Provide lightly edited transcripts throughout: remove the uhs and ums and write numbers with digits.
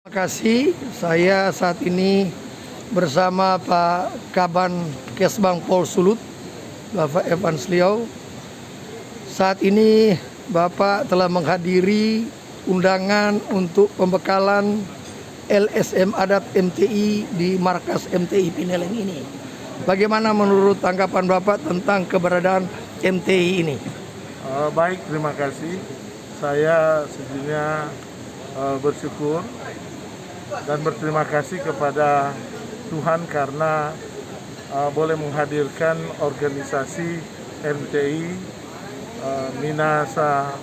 Terima kasih. Saya saat ini bersama Pak Kaban Kesbang Pol Sulut, Bapak Evans Liau. Saat ini Bapak telah menghadiri undangan untuk pembekalan LSM Adat MTI di markas MTI Pineleng ini. Bagaimana menurut tanggapan Bapak tentang keberadaan MTI ini? Baik, terima kasih. Saya sejujurnya bersyukur dan berterima kasih kepada Tuhan karena boleh menghadirkan organisasi MTI Minahasa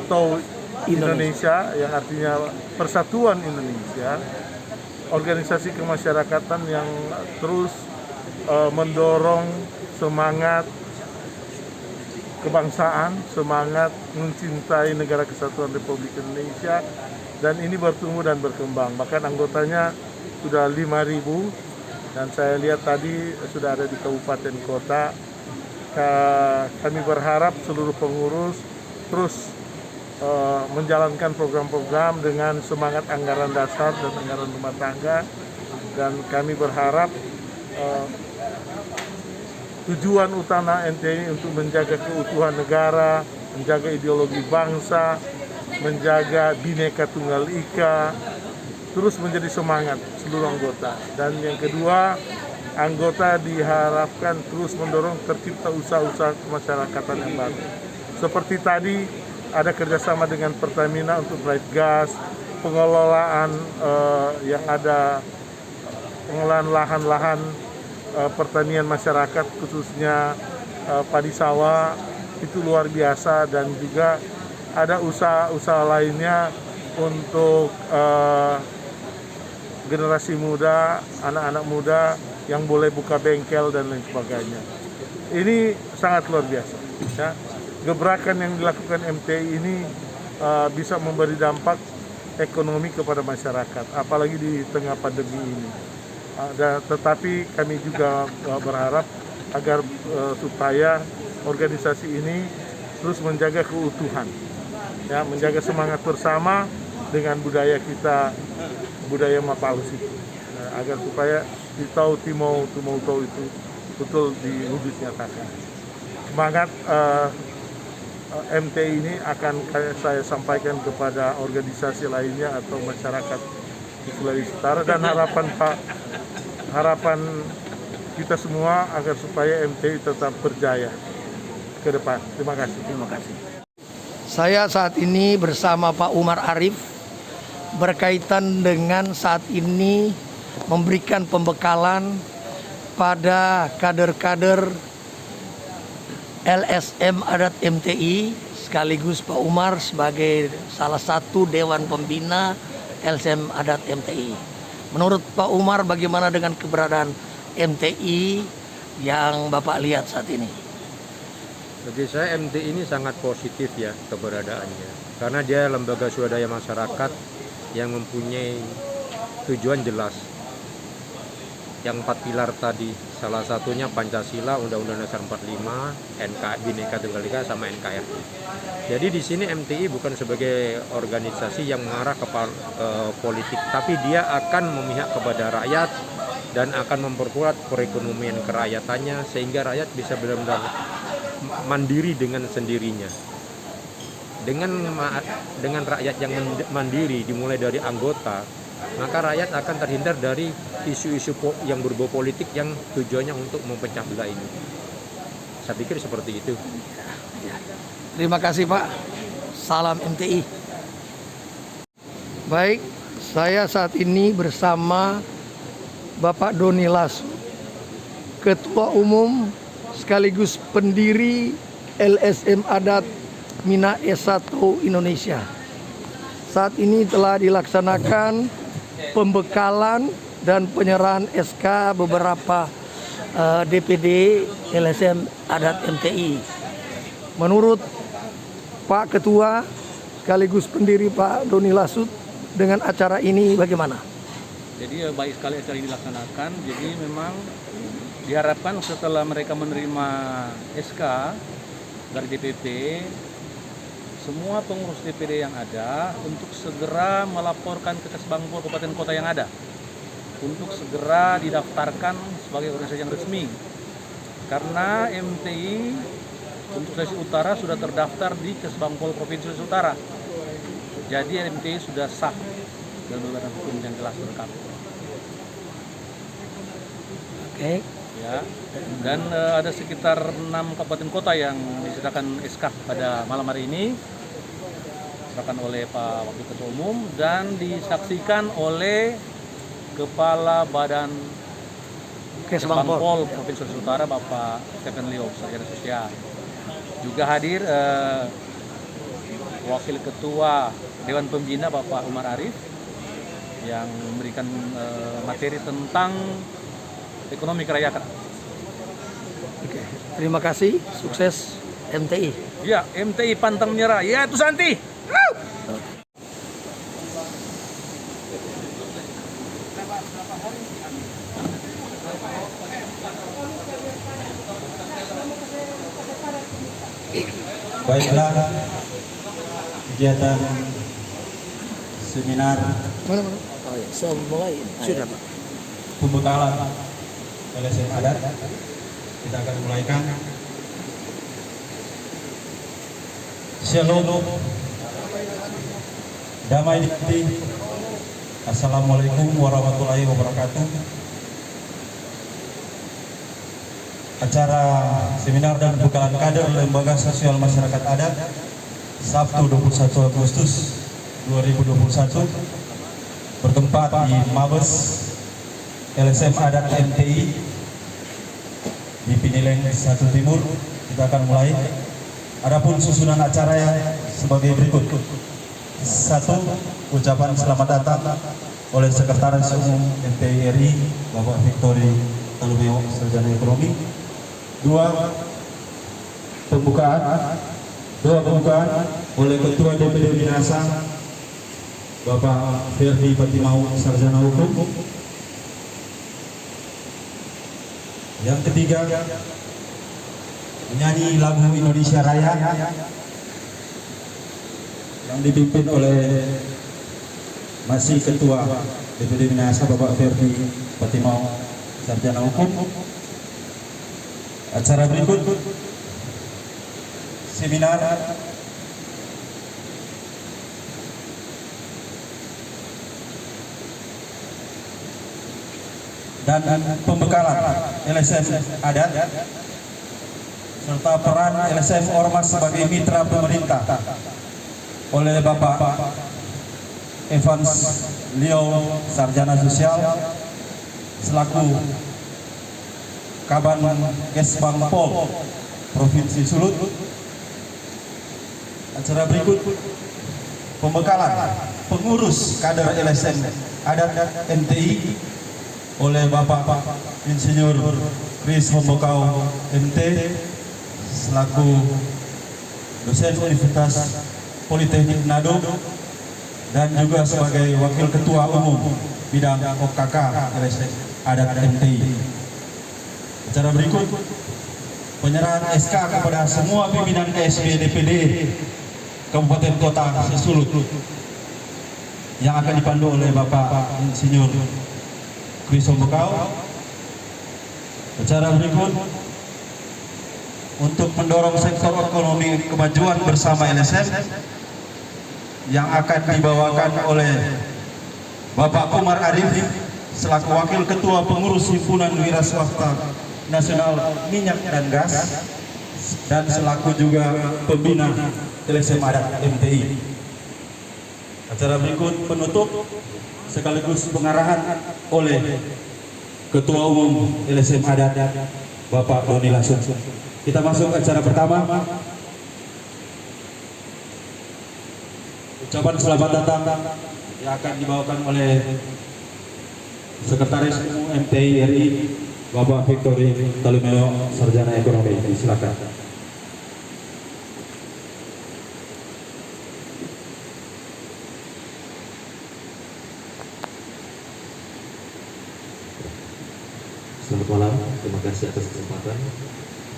Tou Indonesia yang artinya Persatuan Indonesia, organisasi kemasyarakatan yang terus mendorong semangat kebangsaan, semangat mencintai negara kesatuan Republik Indonesia, dan ini bertumbuh dan berkembang. Bahkan anggotanya sudah 5.000 dan saya lihat tadi sudah ada di kabupaten kota. Kami berharap seluruh pengurus terus menjalankan program-program dengan semangat anggaran dasar dan anggaran rumah tangga, dan kami berharap tujuan utama MTI untuk menjaga keutuhan negara, menjaga ideologi bangsa, menjaga Bhinneka Tunggal Ika, terus menjadi semangat seluruh anggota. Dan yang kedua, anggota diharapkan terus mendorong tercipta usaha-usaha kemasyarakatan yang baru. Seperti tadi, ada kerjasama dengan Pertamina untuk bright gas, pengelolaan yang ada pengelolaan lahan-lahan pertanian masyarakat, khususnya padi sawah, itu luar biasa. Dan juga ada usaha-usaha lainnya untuk generasi muda, anak-anak muda yang boleh buka bengkel dan lain sebagainya. Ini sangat luar biasa. Ya. Gebrakan yang dilakukan MTI ini bisa memberi dampak ekonomi kepada masyarakat, apalagi di tengah pandemi ini. Tetapi kami juga berharap agar supaya organisasi ini terus menjaga keutuhan, ya, menjaga semangat bersama dengan budaya kita, budaya Mapalus itu, agar supaya di Tau Timau Tau itu betul diwujud nyatakan. Semangat MTI ini akan saya sampaikan kepada organisasi lainnya atau masyarakat di Sulawesi Utara, dan harapan kita semua agar supaya MTI tetap berjaya ke depan. Terima kasih. Terima kasih. Saya saat ini bersama Pak Umar Arif berkaitan dengan saat ini memberikan pembekalan pada kader-kader LSM Adat MTI, sekaligus Pak Umar sebagai salah satu Dewan Pembina LSM Adat MTI. Menurut Pak Umar, bagaimana dengan keberadaan MTI yang Bapak lihat saat ini? Bagi saya MTI ini sangat positif ya keberadaannya, karena dia lembaga swadaya masyarakat yang mempunyai tujuan jelas. Yang 4 pilar tadi, salah satunya Pancasila, Undang-Undang Dasar 45, NKRI, Bhinneka Tunggal Ika, sama NKRI. Jadi di sini MTI bukan sebagai organisasi yang mengarah ke politik, tapi dia akan memihak kepada rakyat dan akan memperkuat perekonomian keracyatannya sehingga rakyat bisa benar-benar mandiri dengan sendirinya. Dengan rakyat yang mandiri dimulai dari anggota, maka rakyat akan terhindar dari isu-isu yang berbau politik yang tujuannya untuk memecah belah ini. Saya pikir seperti itu. Terima kasih Pak. Salam MTI. Baik, saya saat ini bersama Bapak Doni Lasu, Ketua Umum sekaligus pendiri LSM Adat Minahasa Tou Indonesia. Saat ini telah dilaksanakan pembekalan dan penyerahan SK beberapa DPD LSM Adat MTI. Menurut Pak Ketua sekaligus pendiri Pak Doni Lasut, dengan acara ini bagaimana? Jadi baik sekali acara ini dilaksanakan. Jadi memang diharapkan setelah mereka menerima SK dari DPP, semua pengurus DPD yang ada untuk segera melaporkan ke Kesbangpol kabupaten kota yang ada, untuk segera didaftarkan sebagai organisasi yang resmi. Karena MTI untuk Sulawesi Utara sudah terdaftar di Kesbangpol Provinsi Sulawesi Utara. Jadi MTI sudah sah dan berbadan hukum yang jelas lengkap. Oke. Ya, dan ada sekitar 6 kabupaten kota yang diserahkan SK pada malam hari ini, diserahkan oleh Pak Wakil Ketua Umum dan disaksikan oleh Kepala Badan Kesbangpol Provinsi Sulawesi Utara Bapak Stephen Leo, Sarjana Sosial. Juga hadir Wakil Ketua Dewan Pembina Bapak Umar Arif yang memberikan materi tentang ekonomi kerakyatan. Oke. Terima kasih, sukses MTI. Ya, MTI pantang menyerah. Ya, itu Santi. Baiklah, kegiatan seminar Mana? Oh ya, mulai. Sudah, Pak. pembekalan LSM adat kita akan mulaikan. Shalom, damai di hati. Assalamualaikum warahmatullahi wabarakatuh. Acara seminar dan pembekalan kader Lembaga Sosial Masyarakat Adat Sabtu 21 Agustus 2021 bertempat di Mabes LSM Adat MTI di Pinileng 1 Timur. Kita akan mulai. Adapun susunan acara yang sebagai berikut. 1. Ucapan selamat datang oleh Sekretaris Umum MTI RI Bapak Victory Talubeo, Sarjana Ekonomi. 2. Pembukaan oleh Ketua DPD Minahasa Bapak Ferdi Patimau, Sarjana Hukum. Yang ketiga, menyanyi lagu Indonesia Raya yang dipimpin oleh masih Ketua DPD Minahasa Bapak Ferdi Patimau, Sarjana Hukum. Acara berikut seminar dan pembekalan LSM adat serta peran LSM Ormas sebagai mitra pemerintah oleh Bapak Evans Leo, Sarjana Sosial selaku Kaban Kesbangpol Provinsi Sulut. Acara berikut pembekalan pengurus kader LSM adat MTI oleh Bapak Insinyur Kris Hombokau MT selaku dosen Universitas Politeknik Nado dan juga sebagai Wakil Ketua Umum Bidang OKK LSM Adat MTI. Acara berikut penyerahan SK kepada semua pimpinan KSB DPD Kabupaten Kota Sesulut yang akan dipandu oleh Bapak Insinyur Kris Hombokau. Acara berikut untuk mendorong sektor ekonomi kemajuan bersama LSM yang akan dibawakan oleh Bapak Umar Arif selaku Wakil Ketua Pengurus Himpunan Wira Swasta Nasional Minyak dan Gas dan selaku juga pembina LSM Adat MTI. Acara berikut penutup sekaligus pengarahan oleh Ketua Umum LSM Adat Bapak Doni Lasun. Kita masuk acara pertama. Ucapan selamat datang yang akan dibawakan oleh Sekretaris Umum MTI RI Bapak Victory Talubeo, Sarjana Ekonomi. Silakan. Selamat malam, terima kasih atas kesempatan.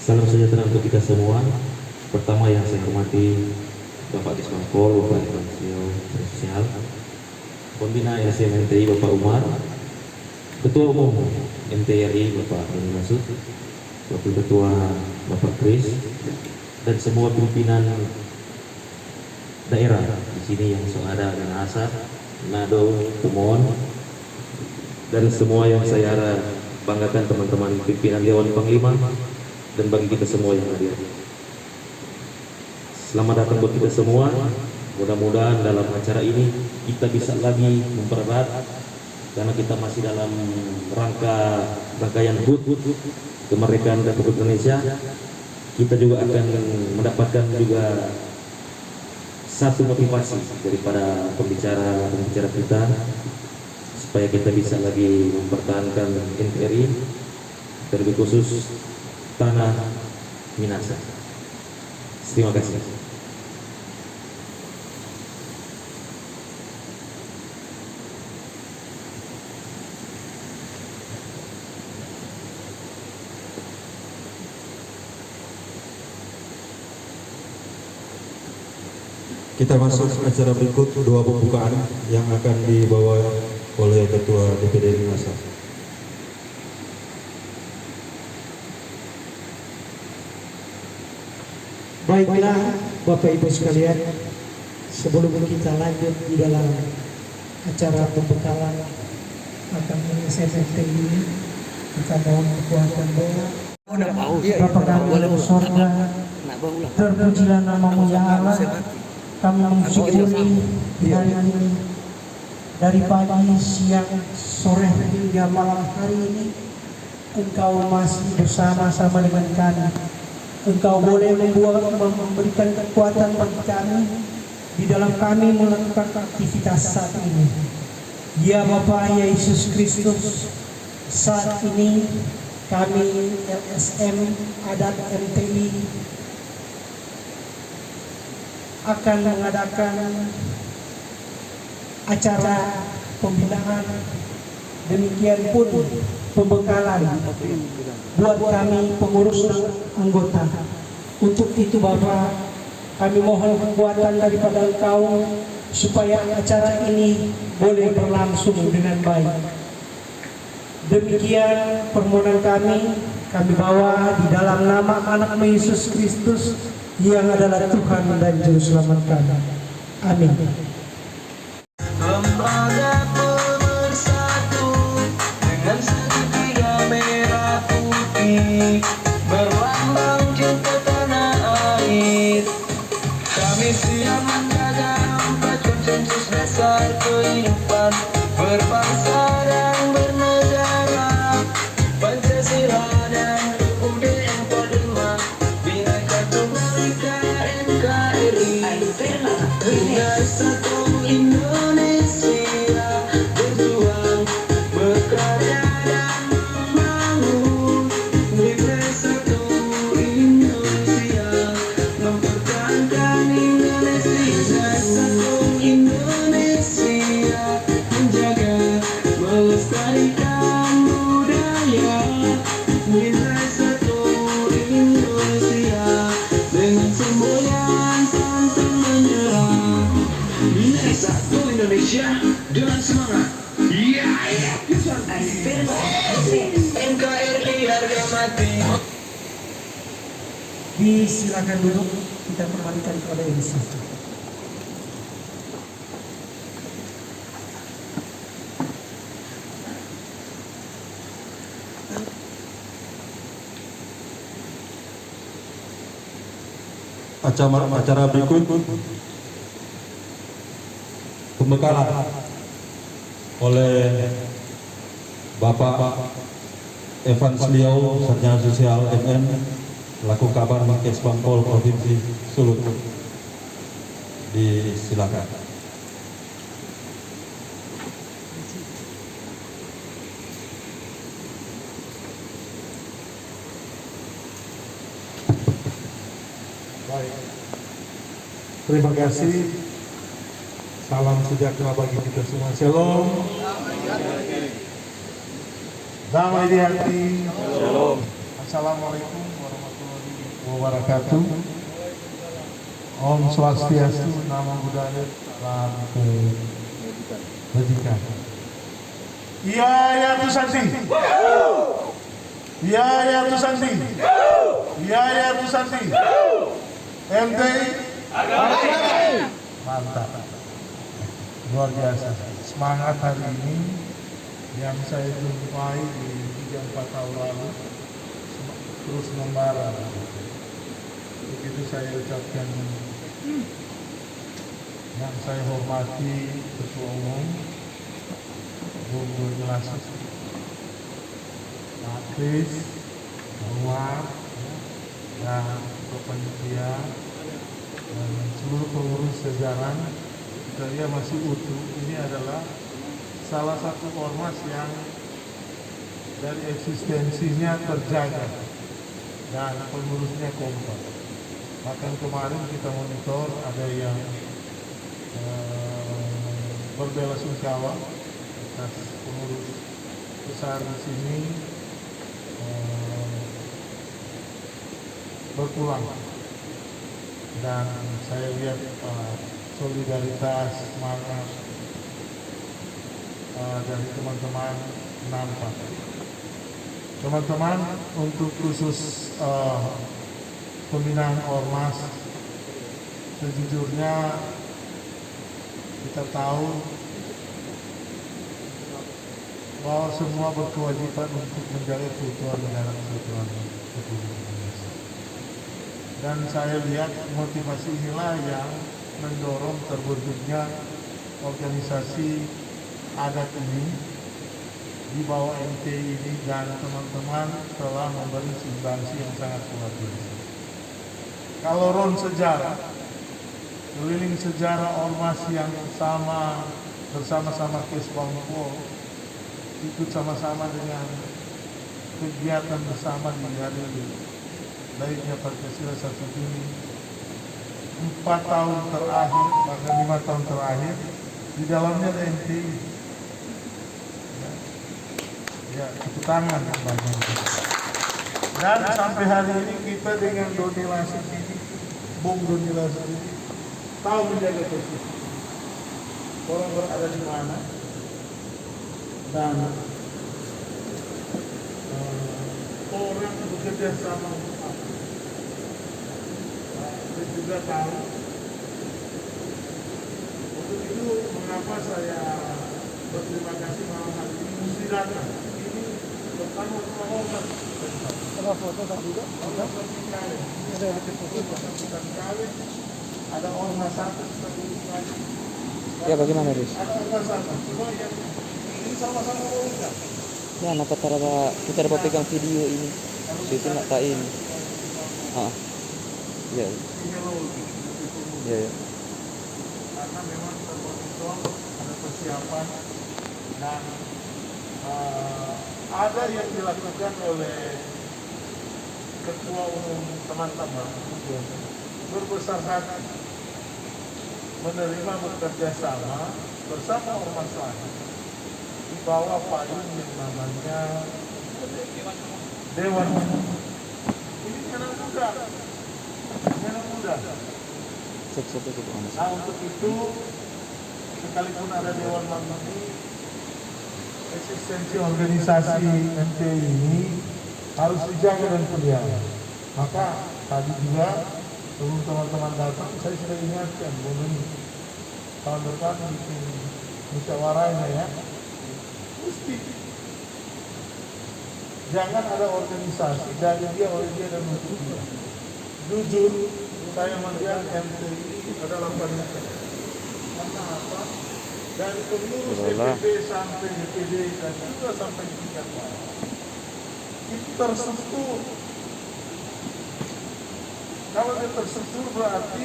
Salam sejahtera untuk kita semua. Pertama yang saya hormati Bapak Kesbang Pol, Bapak Evan Sliau, Sosial, Pembina LSM MTI Bapak Umar, Ketua Umum MTRI Bapak Roni Masud, Wakil Ketua Bapak Kris, dan semua pimpinan daerah di sini yang ada dan Asar, Nado, Kumon, dan semua yang saya banggakan teman-teman pimpinan Dewan Panglima dan bagi kita semua yang hadir. Selamat datang buat kita semua. Mudah-mudahan dalam acara ini kita bisa lagi mempererat karena kita masih dalam rangkaian HUT kemerdekaan Republik Indonesia. Kita juga akan mendapatkan juga satu motivasi daripada pembicara kita supaya kita bisa lagi mempertahankan NKRI, terlebih khusus tanah Minahasa. Terima kasih. Kita masuk acara berikut, doa pembukaan yang akan dibawa oleh Ketua DPD Minahasa. Baiklah Bapak Ibu sekalian, sebelum kita lanjut di dalam acara pembekalan akan LSM ini, kita mohon kekuatan doa. Bapa kami di sorga, terpujilah namamu ya Allah. Kami mensyukuri di hari ini, dari pagi, siang, sore hingga malam hari ini, Engkau masih bersama-sama dengan kami. Engkau boleh memberikan kekuatan bagi kami di dalam kami melakukan aktivitas saat ini. Ya Bapa Yesus Kristus, saat ini kami LSM Adat MTI akan mengadakan acara pembinaan, demikian pun pembekalan buat kami pengurus dan anggota. Untuk itu Bapak, kami mohon kekuatan daripada Engkau supaya acara ini boleh berlangsung dengan baik. Demikian permohonan kami bawa di dalam nama anak Yesus Kristus yang adalah Tuhan dan Juru Selamat kami. Amin. Lembaga pemersatu dengan segitiga merah putih berlambang cinta tanah air. Kami siap menjaga 4 konsensus dasar kehidupan berbangsa dan bernegara, Pancasila dan UUD 45, Bhinneka Tunggal Ika NKRI. Dengan satu Indonesia berjuang, berkarya dan membangun. Dengan satu Indonesia mempertahankan Indonesia. Satu Indonesia menjaga, melestarikan budaya. Dengan satu Indonesia dengan simbol yang pantang menyerah. Bineka satu Indonesia dengan semangat. Iya, NKRI harga mati. Disilakan duduk, kita kembalikan kepada MC. Acara berikut pembekalan oleh Bapak Evan Sliau, Sarjana Sosial MN, selaku Kabar Kesbang Pol Provinsi Sulut. Disilakan. Baik. Terima kasih. Salam sejahtera bagi kita semua. Shalom. Damai di hati. Shalom. Assalamualaikum warahmatullahi wabarakatuh. Om Swastiastu, Namo Buddhaya, Salam Kebajikan. Iya ya Tu Santi. Iya ya Tu Santi. Iya ya Tu Santi. MTI. Mantap. Luar biasa. Semangat hari ini yang saya jumpai di 3-4 tahun lalu terus membara. Begitu saya ucapkan yang saya hormati Ketua Umum Bung Doni Lasut, Pak Kris, Pak Umar, dan panitia dan seluruh pengurus jajaran. Kita lihat masih utuh. Ini adalah salah satu ormas yang dari eksistensinya terjaga dan pengurusnya kompak. Bahkan kemarin kita monitor ada yang berbelasungkawa atas pengurus besar di sini berpulang, dan saya lihat solidaritas, semangat dari teman-teman nampak. Teman-teman, untuk khusus pembinaan ormas, sejujurnya kita tahu bahwa semua berkewajiban untuk menjaga keutuhan negara kesatuan Republik Indonesia. Dan saya lihat motivasi inilah yang mendorong terbentuknya organisasi adat ini di bawah MTI ini, dan teman-teman telah memberi sumbangsi yang sangat luar biasa. Kalau ron sejarah, keliling sejarah ormas yang sama bersama-sama Kesbangpol, ikut sama-sama dengan kegiatan bersama di hari lahirnya Pancasila 1 Juni, 4 tahun terakhir, bahkan 5 tahun terakhir, di dalamnya ada MTI. Ya, tepuk tangan banyak. Dan sampai hari ini kita dengan Doni Lasut ini, Bung Doni Lasut ini, tahu menjaga posisi. Orang berada di mana, dan orang bekerja sama untuk apa. Saya juga tahu. Untuk itu mengapa saya berterima kasih malam hari ini mesti datang. Ini pertama hormat. Ada foto tak juga? Ada foto kali. Ada ormas satu lagi. Ya, bagaimana, Riz? Ada ormas satu. Cuma yang ini sama-sama ormas. Ya, nak kita dapat pegang video ini. Situ nak tak ini. Ya. Ya. Karena memang termonitor, ada persiapan, dan ada yang dilakukan oleh Ketua Umum teman-teman berbesar hati menerima bekerja sama bersama ormas lain di bawah payung yang namanya Dewan. Ini anak muda. Nah, untuk itu sekalipun ada Dewan Mamuni, eksistensi organisasi MTI ini harus dijaga dan pelihara. Maka tadi juga sebelum teman-teman datang, saya sudah ingatkan bahwa tahun depan bikin musyawarahnya ya. Mesti jangan ada organisasi dari dia oleh dia dan untuk dia. Jujur, saya melihat MTI adalah penting. Karena apa? Dari pengurus DPP sampai DPD dan juga sampai tingkat bawah, itu terstruktur. Kalau dia terstruktur berarti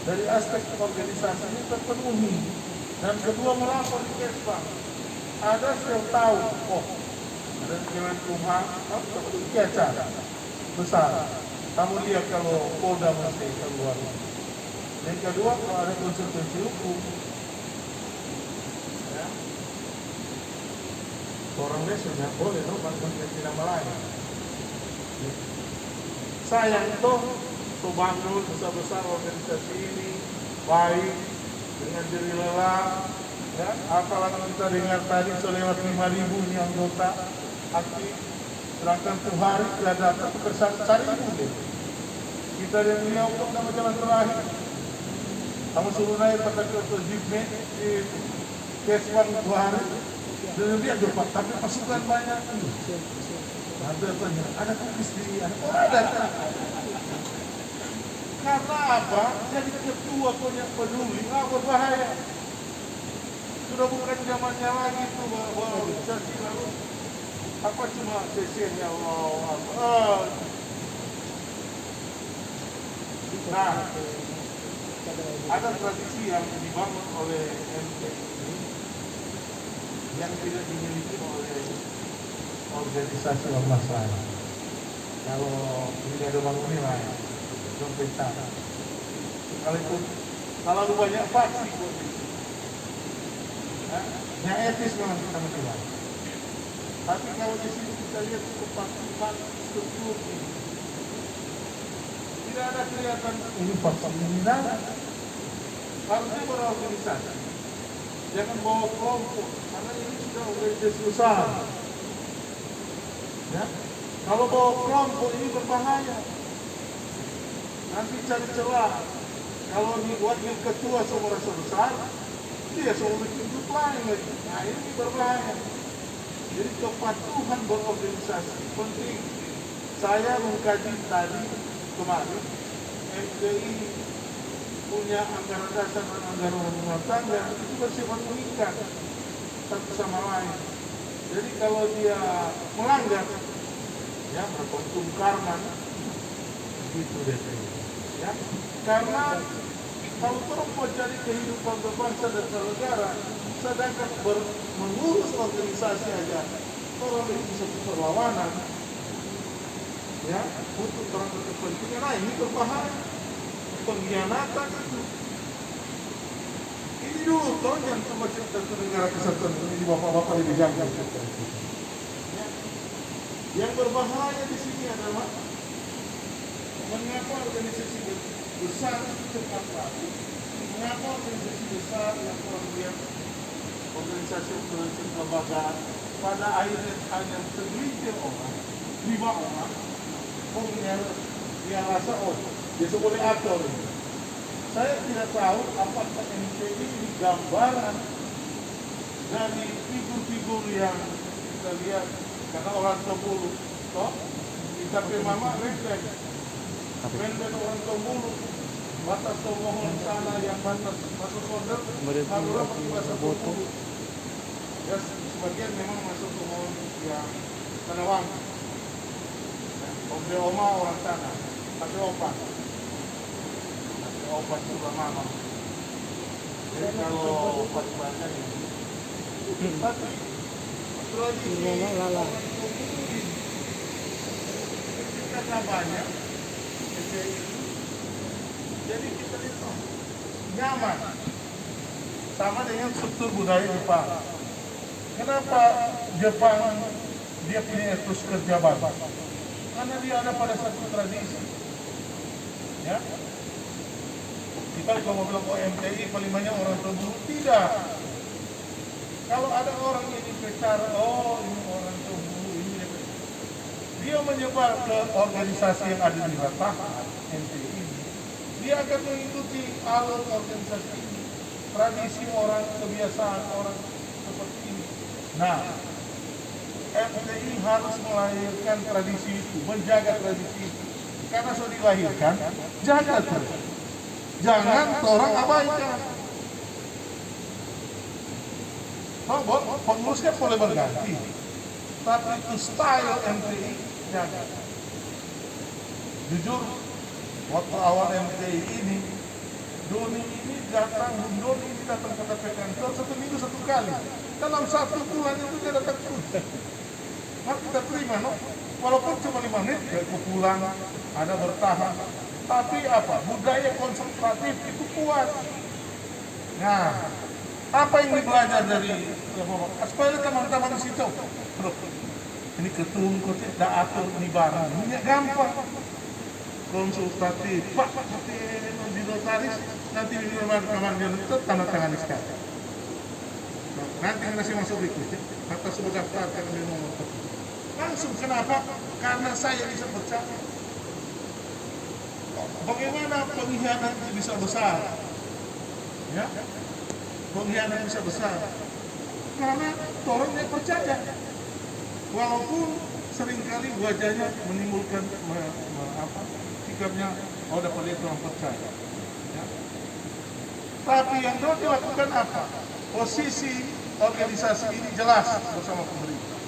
dari aspek organisasi ini terpenuhi. Dan kedua, melapor di Kesbang. Ada yang tahu, ada Kemenkumham, itu acara besar. Kamu lihat kalau Polda masih keluar. Yang kedua, kalau ada konsekuensi hukum, ya, orangnya sudah boleh konsekuensi nama lain. Sayang toh pembangun besar-besar organisasi ini baik dengan diri lelah, ya, apalagi kita dengar tadi selewat 5.000 ini anggota aktif, sedangkan tuh hari tidak datang ke 1.000 kita yang beliau kok nama jalan terakhir kamu suruh naik pada ke Jibme di Kesbang 2 hari dan dia cepat, tapi pasukan banyak ada tanya, ada kubis di ada karena apa? Jadi ketua punya peduli, nggak berbahaya. Sudah bukan zamannya lagi tuh bahwa organisasi lalu apa cuma sesinya Allah. Nah, ada tradisi yang dibangun oleh MTI yang tidak dimiliki oleh organisasi ormas lain. Kalau tidak ada bangun nilai, dompeta. Sekalipun terlalu banyak faksi buat itu. Yang etis memang kita menilai. Tapi kalau di sini kita lihat kepatuhan struktur ini, tidak ada kelihatan ini faksi ini tidak. Harusnya berorganisasi. Jangan bawa kelompok, karena ini sudah organisasi usaha. Ya? Kalau bawa kelompok ini berbahaya. Nanti cari celah. Kalau wakil ketua semua rasa besar, dia semua tunjuk lain lagi. Nah ini berbahaya. Jadi kepatuhan berorganisasi penting. Saya mengkaji tadi kemarin, FDI punya anggaran dasar dan anggaran rumah tangga itu bersifat mengikat satu sama lain. Jadi kalau dia melanggar, ya berkontum karma, gitu deh. Ya, karena kalau terus mencari kehidupan berbangsa dan bernegara, sedangkan mengurus organisasi aja, orang itu satu perlawanan, ya, untuk orang berkepentingan, nah ini berbahaya, pengkhianatan itu. Ini dulu, tolong jangan cuma cerita ke negara kesatuan ini bapak-bapak lebih jaga. Ya. Yang berbahaya di sini adalah mengapa organisasi besar cepat laku, mengapa organisasi besar yang kemudian organisasi lembaga pada akhirnya hanya segelintir orang, 5 orang, kemudian dia rasa dia boleh atur. Saya tidak tahu apakah MTI ini gambaran dari figur-figur yang kita lihat karena orang Tobulu, toh kita mama rendeng, rendeng orang Tobulu, batas Tomohon sana yang batas masuk order, Madura pakai bahasa Tobulu. Ya sebagian memang masuk Tomohon yang Tanawang, Ombe Oma orang sana, pakai opat. Obat juga mama. Jadi kalau obat banyak ini, tapi tradisi kita banyak, jadi kita itu nyaman sama dengan struktur budaya Jepang. Kenapa Jepang dia punya etos kerja bakti? Karena dia ada pada satu tradisi, ya. Kita kalau mau bilang MTI paling banyak orang Tobulu, tidak. Kalau ada orang ini bicara, ini orang Tobulu, ini dia menyebar ke organisasi yang ada di ratahan MTI ini. Dia akan mengikuti alur organisasi ini, tradisi orang, kebiasaan orang seperti ini. Nah, MTI harus melahirkan tradisi itu, menjaga tradisi itu. Karena sudah dilahirkan, jaga terus. Jangan orang abaikan. Pengurus kan boleh berganti, tapi itu style MTI jaga. Jujur, waktu awal MTI ini, Doni ini datang, Doni ini datang ke TP kantor 1 minggu 1 kali. Dalam 1 bulan itu dia datang terus. Maka kita terima, no? Walaupun cuma 5 menit, dia pulang, ada bertahan. Tapi apa? Budaya konservatif itu kuat. Nah, apa yang dibelajar dari supaya teman-teman di situ? Ini ketum, tidak atur, ini barang. Ini gampang. konsultatif. Pak, seperti di notaris, nanti di kamarnya itu tanda tangan sekarang. Nanti nasi masuk berikutnya, kata sudah daftarkan di nomor tersebut. Langsung, kenapa? Karena saya bisa percaya. Bagaimana pengkhianat itu bisa besar? Ya, pengkhianat bisa besar. Karena orangnya percaya. Walaupun seringkali wajahnya menimbulkan sikapnya, oh dapat lihat orang percaya. Ya. Tapi yang harus dilakukan apa? Posisi organisasi ini jelas bersama pemerintah.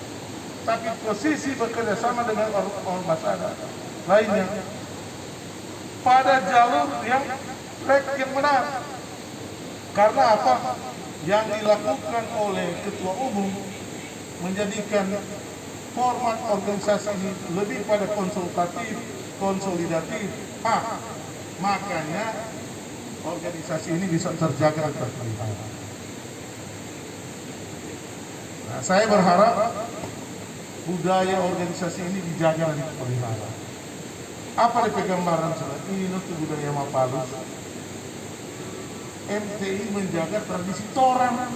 Tapi posisi bekerja sama dengan ormas ada lainnya pada jalur yang track yang benar. Karena apa? Yang dilakukan oleh ketua umum menjadikan format organisasi ini lebih pada konsultatif, konsolidatif. Makanya organisasi ini bisa terjaga dan terpelihara. Nah, saya berharap budaya organisasi ini dijaga dan terpelihara. Apa dipegang barang surat ini itu budaya Mapalus. MTI menjaga tradisi Torang.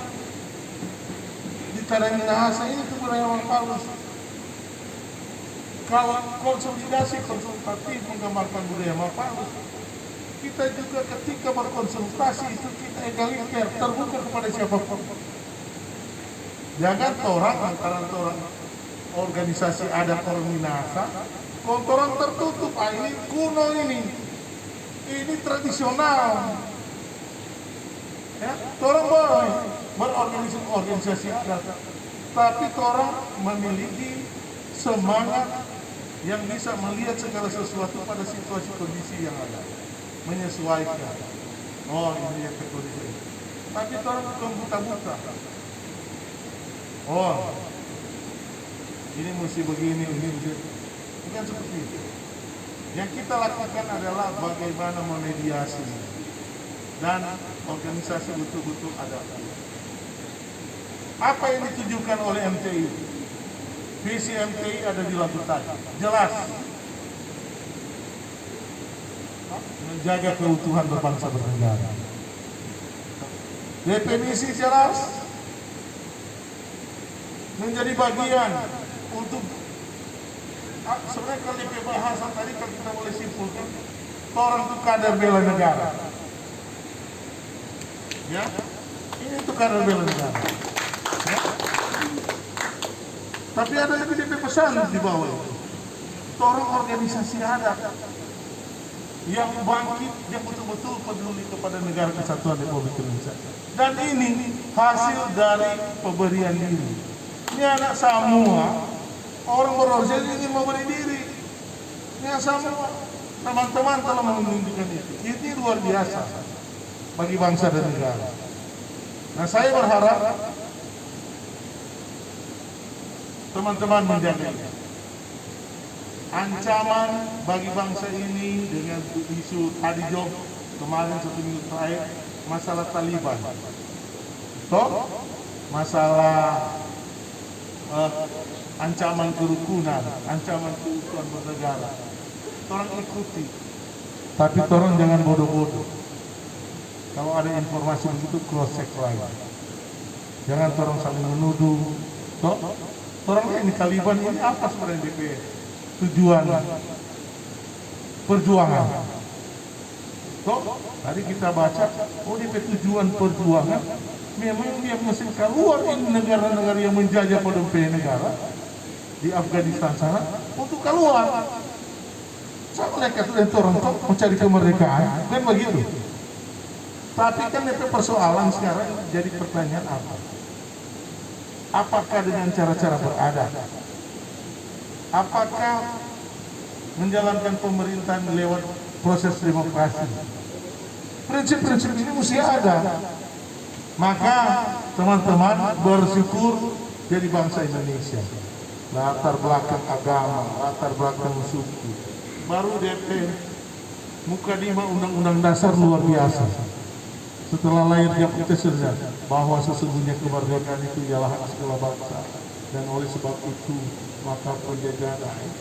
Di Tanah Minahasa ini itu budaya Mapalus. Kalau konsolidasi konsultatif menggambarkan budaya Mapalus, kita juga ketika berkonsultasi itu kita egaliter, terbuka kepada siapapun. Jangan torang antara torang organisasi adat orang Minahasa, kalau torang tertutup, ini kuno ini tradisional. Ya, torang boleh berorganisasi adat, tapi torang memiliki semangat yang bisa melihat segala sesuatu pada situasi kondisi yang ada, menyesuaikan. Oh, ini yang kondisi. Tapi torang bukan buta-buta. Oh, ini mesti begini, ini mesti. Bukan seperti itu. Yang kita lakukan adalah bagaimana memediasi dan organisasi betul-betul ada. Apa yang ditujukan oleh MTI? Visi MTI ada di lagu tadi, jelas. Menjaga keutuhan berbangsa bernegara. Definisi jelas. Menjadi bagian untuk sebenarnya kalau di bahasa tadi kalau kita boleh simpulkan, orang itu kader bela negara. Ya, ini itu kader bela negara. Ya. Tapi ada lagi DP pesan di bawah itu. Orang organisasi adat yang bangkit, yang betul-betul peduli kepada negara kesatuan Republik Indonesia. Dan ini hasil dari pemberian diri. Ini anak semua orang berorganisasi ingin memberi diri. Ini semua teman-teman telah menunjukkan itu. Ini luar biasa bagi bangsa dan negara. Nah, saya berharap teman-teman menjaga ancaman bagi bangsa ini dengan isu tadi job kemarin 1 minggu terakhir masalah Taliban, toh masalah ancaman kerukunan, ancaman keutuhan bernegara. Orang ikuti, tapi orang jangan bodoh-bodoh. Kalau ada informasi begitu cross check lagi. Jangan orang saling menuduh. Toh orang ini Taliban ini apa sebenarnya DP tujuan perjuangan? Toh tadi kita baca, oh DP tujuan perjuangan memang dia mesti keluar ini negara-negara yang menjajah pada negara di Afghanistan sana untuk keluar. Sama mereka sudah orang mencari kemerdekaan, kan begitu. Tapi kan itu persoalan sekarang jadi pertanyaan apa? Apakah dengan cara-cara beradat? Apakah menjalankan pemerintahan lewat proses demokrasi? Prinsip-prinsip ini mesti ada. Maka teman-teman bersyukur jadi bangsa Indonesia. Latar belakang agama, latar belakang suku. Baru DP mukadimah Undang-Undang Dasar luar biasa. Setelah lahirnya kita sadar bahwa sesungguhnya kemerdekaan itu ialah hak segala bangsa dan oleh sebab itu maka penjagaan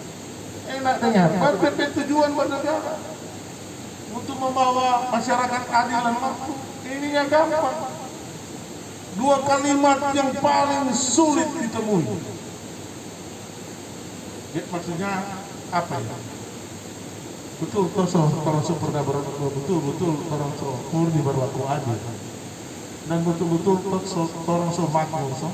Enaknya tujuan bernegara untuk membawa masyarakat adil dan makmur. Ininya gampang. Dua kalimat yang paling sulit ditemui. Ya, maksudnya apa ya? Betul orang pernah betul orang murni berlaku adil dan betul orang makmur.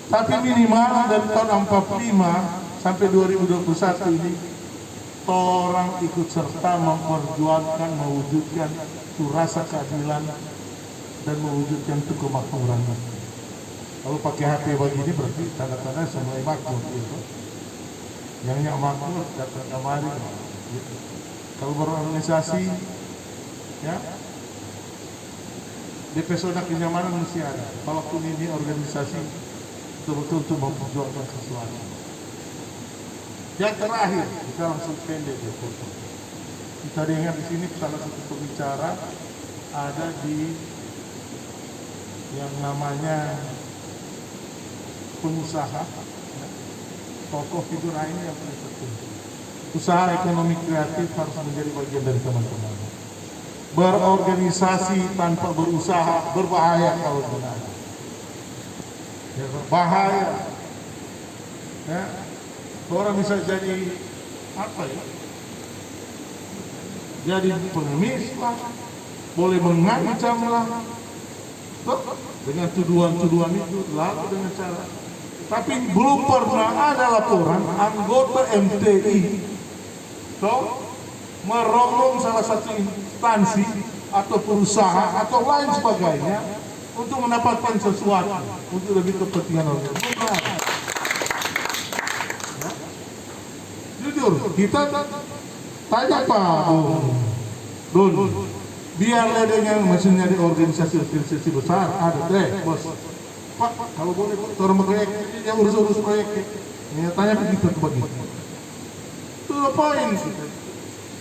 Tapi minimal dari tahun 45 sampai 2021 ini orang ikut serta memperjuangkan, mewujudkan rasa keadilan dan mewujudkan itu kemakmuran. Kalau pakai HP begini berarti tanda-tanda semua makmur gitu. Yang makmur datang kemari gitu. Kalau berorganisasi ya di pesona kenyamanan mesti ada. Walaupun ini organisasi betul-betul untuk memperjuangkan sesuatu. Yang terakhir kita langsung pendek ya foto. Kita dengar di sini salah satu pembicara ada di yang namanya pengusaha, tokoh figur ini yang paling penting. Usaha ekonomi kreatif harus menjadi bagian dari teman-teman. Berorganisasi tanpa berusaha berbahaya kalau benar. Ya, bahaya. Ya, orang bisa jadi apa ya? Jadi pengemis lah, boleh mengancam lah, dengan tuduhan-tuduhan itu lalu dengan cara. Tapi belum pernah ada laporan anggota MTI merongrong salah satu instansi atau perusahaan atau lain sebagainya untuk mendapatkan sesuatu untuk lebih kepentingan organisasi. Ya. Jujur, kita tanya Pak Don, biarlah dengan mesinnya di organisasi besar ada bos. Pak, kalau boleh orang proyek yang urus proyek, ya, tanya begitu ke begitu. Itu poin kita.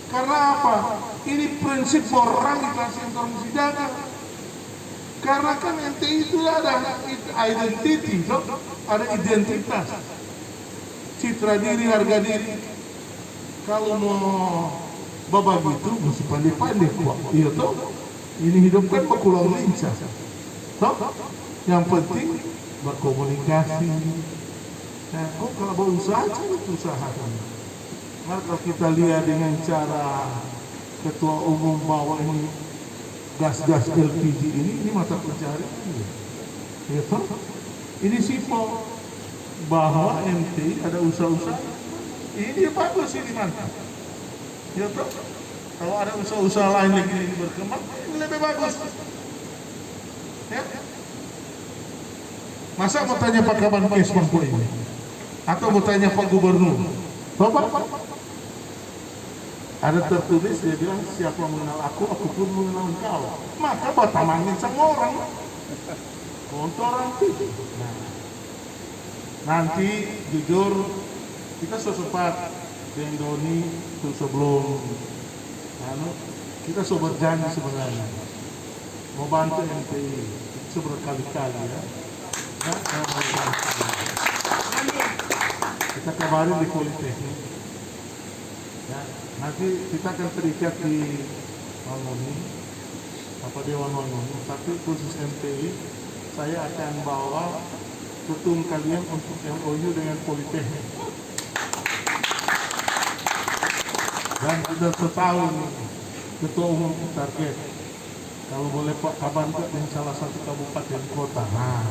Karena apa? Ini prinsip moralitas yang harus dijaga. Karena kan NTI itu ada identity, ada identitas, citra diri, harga diri. Kalau mau babak itu mesti pandai-pandai kuat. Iya toh, ini hidup kan berkulau lincah. Toh, yang penting berkomunikasi. Nah, kalau berusaha, cari usaha. Maka kalau kita lihat dengan cara ketua umum bawa ini gas-gas LPG ini mata pencarian. Ya toh, ini sifat bahwa MTI ada usaha-usaha. Ini bagus ini mantap. Ya toh, kalau ada usaha-usaha lain lagi ini berkembang, ini lebih bagus. Ya. Masa mau tanya Pak Kaban Kesbang ini? Atau mau tanya Pak Gubernur? Bapak, ada tertulis dia bilang siapa mengenal aku pun mengenal engkau. Maka batamangin sama orang. Untuk orang itu. Nah, nanti jujur kita sesempat dengan Doni itu sebelum kita berjanji sebenarnya mau bantu MTI itu berkali-kali ya. Kita kabarin di Politeknik. Ya, nanti kita akan terikat di Wangun, Dewan Wangun. Tapi khusus MTI, saya akan bawa ketum kalian untuk MOU dengan Politeknik. Dan sudah setahun ketua umum target. Kalau boleh Pak Kaban dengan salah satu kabupaten kota. Nah,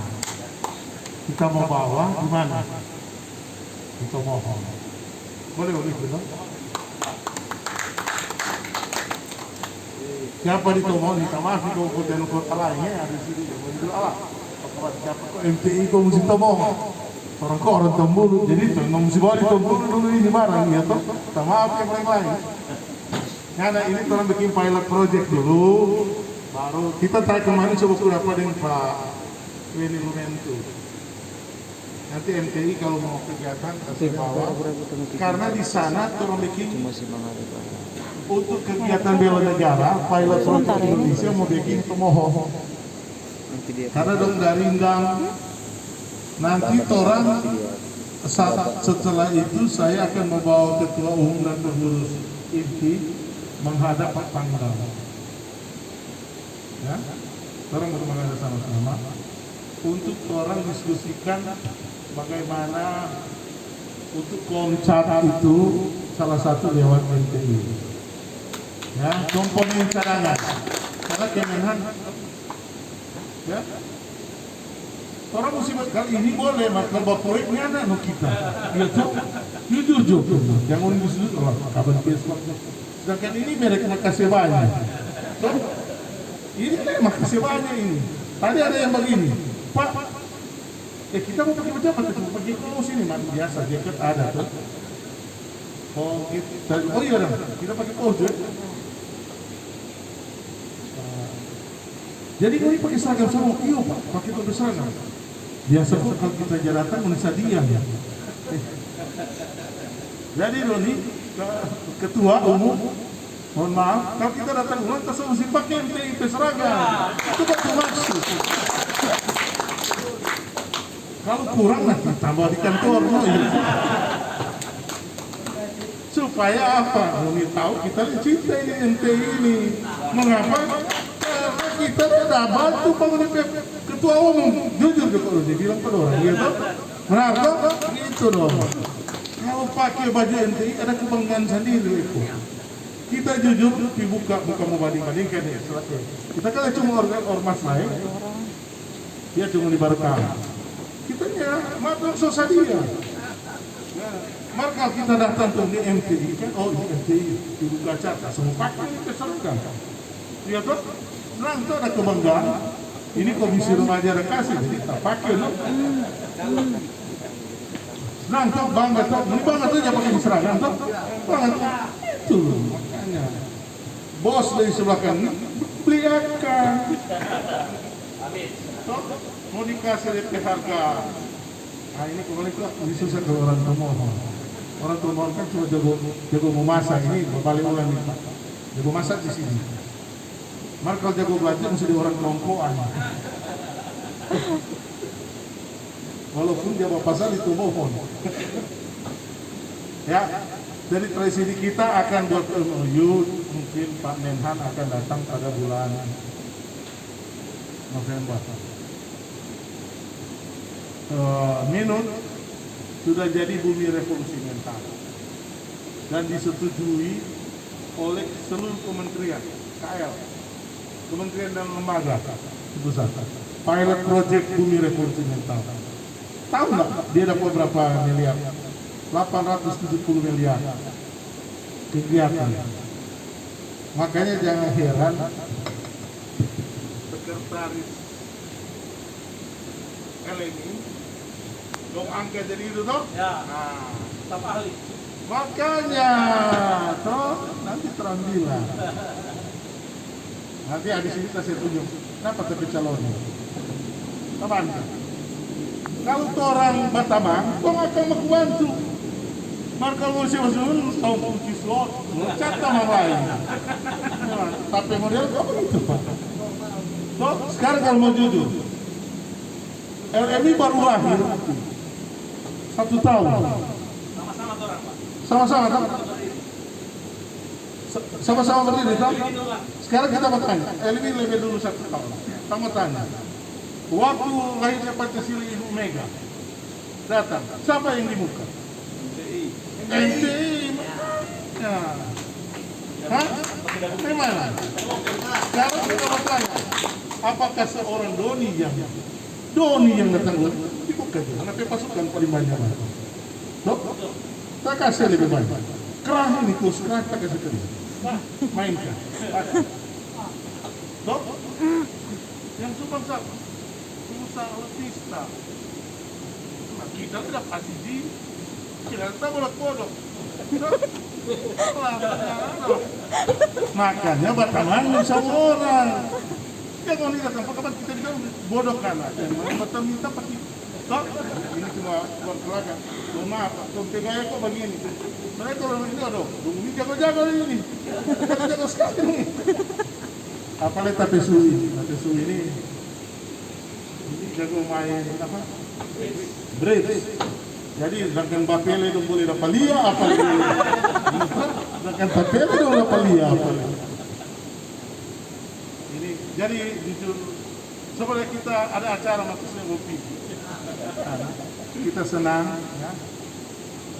kita mau bawa di mana? Kita mohon. Boleh benar? Siapa di Tomohon? Minta maaf di kabupaten kota lainnya ada di sini. Allah. Siapa kok MTI kok mesti Tomohon? Orang Tombulu. Jadi itu nggak mesti bawa di Tombulu dulu ini barang ya toh. Minta maaf yang lain. Karena ini orang bikin pilot project dulu. Baru kita tanya kemarin coba berapa dengan Pak Willy Lumentu. Nanti MTI kalau mau kegiatan kasih bawa karena di sana orang bikin untuk kegiatan bela negara pilot project Indonesia mau bikin Tomohon karena dong Darindang nanti orang Setelah itu saya akan membawa ketua umum dan pengurus inti menghadap Pak Pangdam. Ya, orang bermenghadap sama-sama untuk orang diskusikan bagaimana untuk koncat itu salah satu lewat NTI. Ya, komponen cadangan. Karena Kemenhan, ya, orang musibah kali ini boleh maka bawa proyeknya anak kita. Ya tuh, jujur. Jangan disudut orang kabar Facebook. Sedangkan ini mereka makasih banyak. Tuh, ini makasih banyak ini. Tadi ada yang begini, Pak. Kita mau pakai macam apa? Mau pakai kalau sini man biasa jaket ada tuh. Oh iya dong, kita pakai kaos ya. Jadi ini pakai seragam sama, iya Pak, pakai topi seragam. Biasa pun kalau kita jaratan menisa diam ya. Jadi Doni, ketua umum, mohon maaf, kalau kita datang ulang kita mesti pakai MTI seragam. Itu baku maksud. Kalau kurang nanti tambah di kantor. Supaya apa? Doni tahu kita cinta ini MTI ini. Mengapa? Kita sudah bantu bangun ketua umum, jujur kalau dia bilang pada orang gitu, benar toh? Gitu dong. Kalau pakai baju NTI ada kebanggaan sendiri itu. Kita jujur dibuka bukan mau banding-bandingkan ya. Kita kan cuma ormas lain, dia cuma dibarkan. Kita nya maklum sosadia. Maka kita datang tuh di MTI kan, oh di MTI dibuka cat, semua pakai keserkan. Lihat tuh. Senang tuh ada kebanggaan. Ini komisi remaja rekasi, jadi tak pakai loh. Senang tuh bangga tuh, ini bangga tuh jangan pakai seragam tuh, bangga tuh. Itu loh makanya. Bos dari sebelah kanan beli akan. Tuh mau dikasih DP harga. Nah ini kemarin tuh disusah ke orang termohon. Orang termohon kan cuma jago memasak, ini balik ulang nih Pak. Jago masak di sini. Maka kalau jago belajar mesti di orang kelompokan. Walaupun dia bawa pasal itu mohon. Ya, dari tradisi kita akan buat MOU, mungkin Pak Menhan akan datang pada bulan November. Minut sudah jadi bumi revolusi mental dan disetujui oleh seluruh kementerian KL. Kementerian dan lembaga pusat pilot project bumi revolusi mental. Tahu nggak dia dapat berapa miliar? 870 miliar kegiatan. Makanya jangan heran sekretaris LNI dong angka jadi itu toh? Ya. Nah, staf ahli. Makanya toh nanti terambil. Nanti di sini saya tunjuk. Kenapa tapi calonnya? Kapan? Kalau orang Batamang, kau akan membantu. Maka mau siapa-siapa tahu kunci slot, cat sama lain. Tapi model kau begitu Pak. Toh sekarang kalau mau jujur, LMI baru lahir 1 tahun. Sama-sama orang Pak. Sama-sama kan? Sama-sama berdiri toh? Sekarang kita mau tanya, LMI lebih dulu 1 tahun. Kita mau tanya, waktu lahirnya Pancasila Ibu Mega datang, siapa yang di muka? NTI. Ya. Hah? Gimana? Sekarang kita mau tanya, apakah seorang Doni yang datang di muka itu? Kenapa pasukan paling banyak? Dok, tak kasih lebih banyak. Kerah ini terus kerah tak kasih kerja. Mainkan. Dok, yang sumbang siapa? Musa Letista. Nah, kita tidak pasti di kita bolak-bolak. Makanya Batamang sama orang. Jangan lihat tanpa kapan kita bilang bodoh kan. Batam minta pasti. Dok, ini cuma buat kelaga. Maaf, konten gaya kok begini. Mereka orang ini aduh, ini jago-jago ini. Jago-jago sekali nih. Apalagi Tapesu ini. Ini jago main apa? Bridge. Jadi sedangkan Bapele itu boleh dapat lia apa lagi? Sedangkan Bapele itu dapat lia apa lagi? Ini jadi jujur sebenarnya kita ada acara maksudnya ngopi. Kita senang, ya.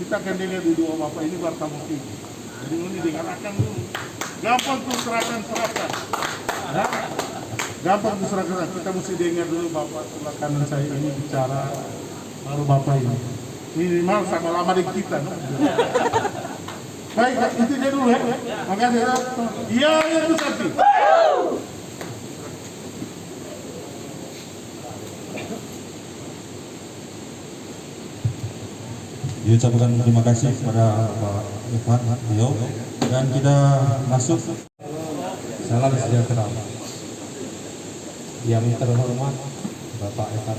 Kita akan dengar dulu Bapak ini bertamu tinggi. Jadi ini dengarkan dulu. Gampang tuh serahkan. Ya? Gampang tuh serahkan. Kita mesti dengar dulu Bapak sebelah kanan saya ini bicara, baru Bapak ini. Minimal sama lama dengan kita. No? Baik, itu dia dulu ya. Makasih ya. Iya, itu Sakti. Diucapkan terima kasih kepada Pak Irfan Rio dan kita masuk. Salam sejahtera. Yang terhormat Bapak Irfan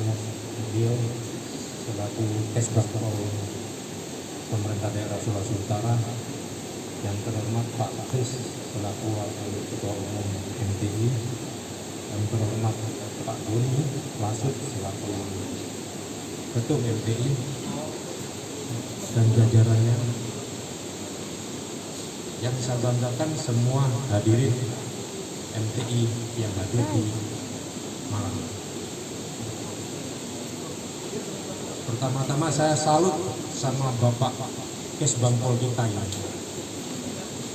Rio selaku Kesbang Pemerintah Daerah Sulawesi Utara, yang terhormat Pak Kris selaku Wakil Ketua Umum MTI, yang terhormat Pak Doni Lasut selaku Ketua MTI, dan jajarannya. Yang saya banggakan semua hadirin MTI yang hadir di Malang. Pertama-tama saya salut sama Bapak Kesbang Polri Thailand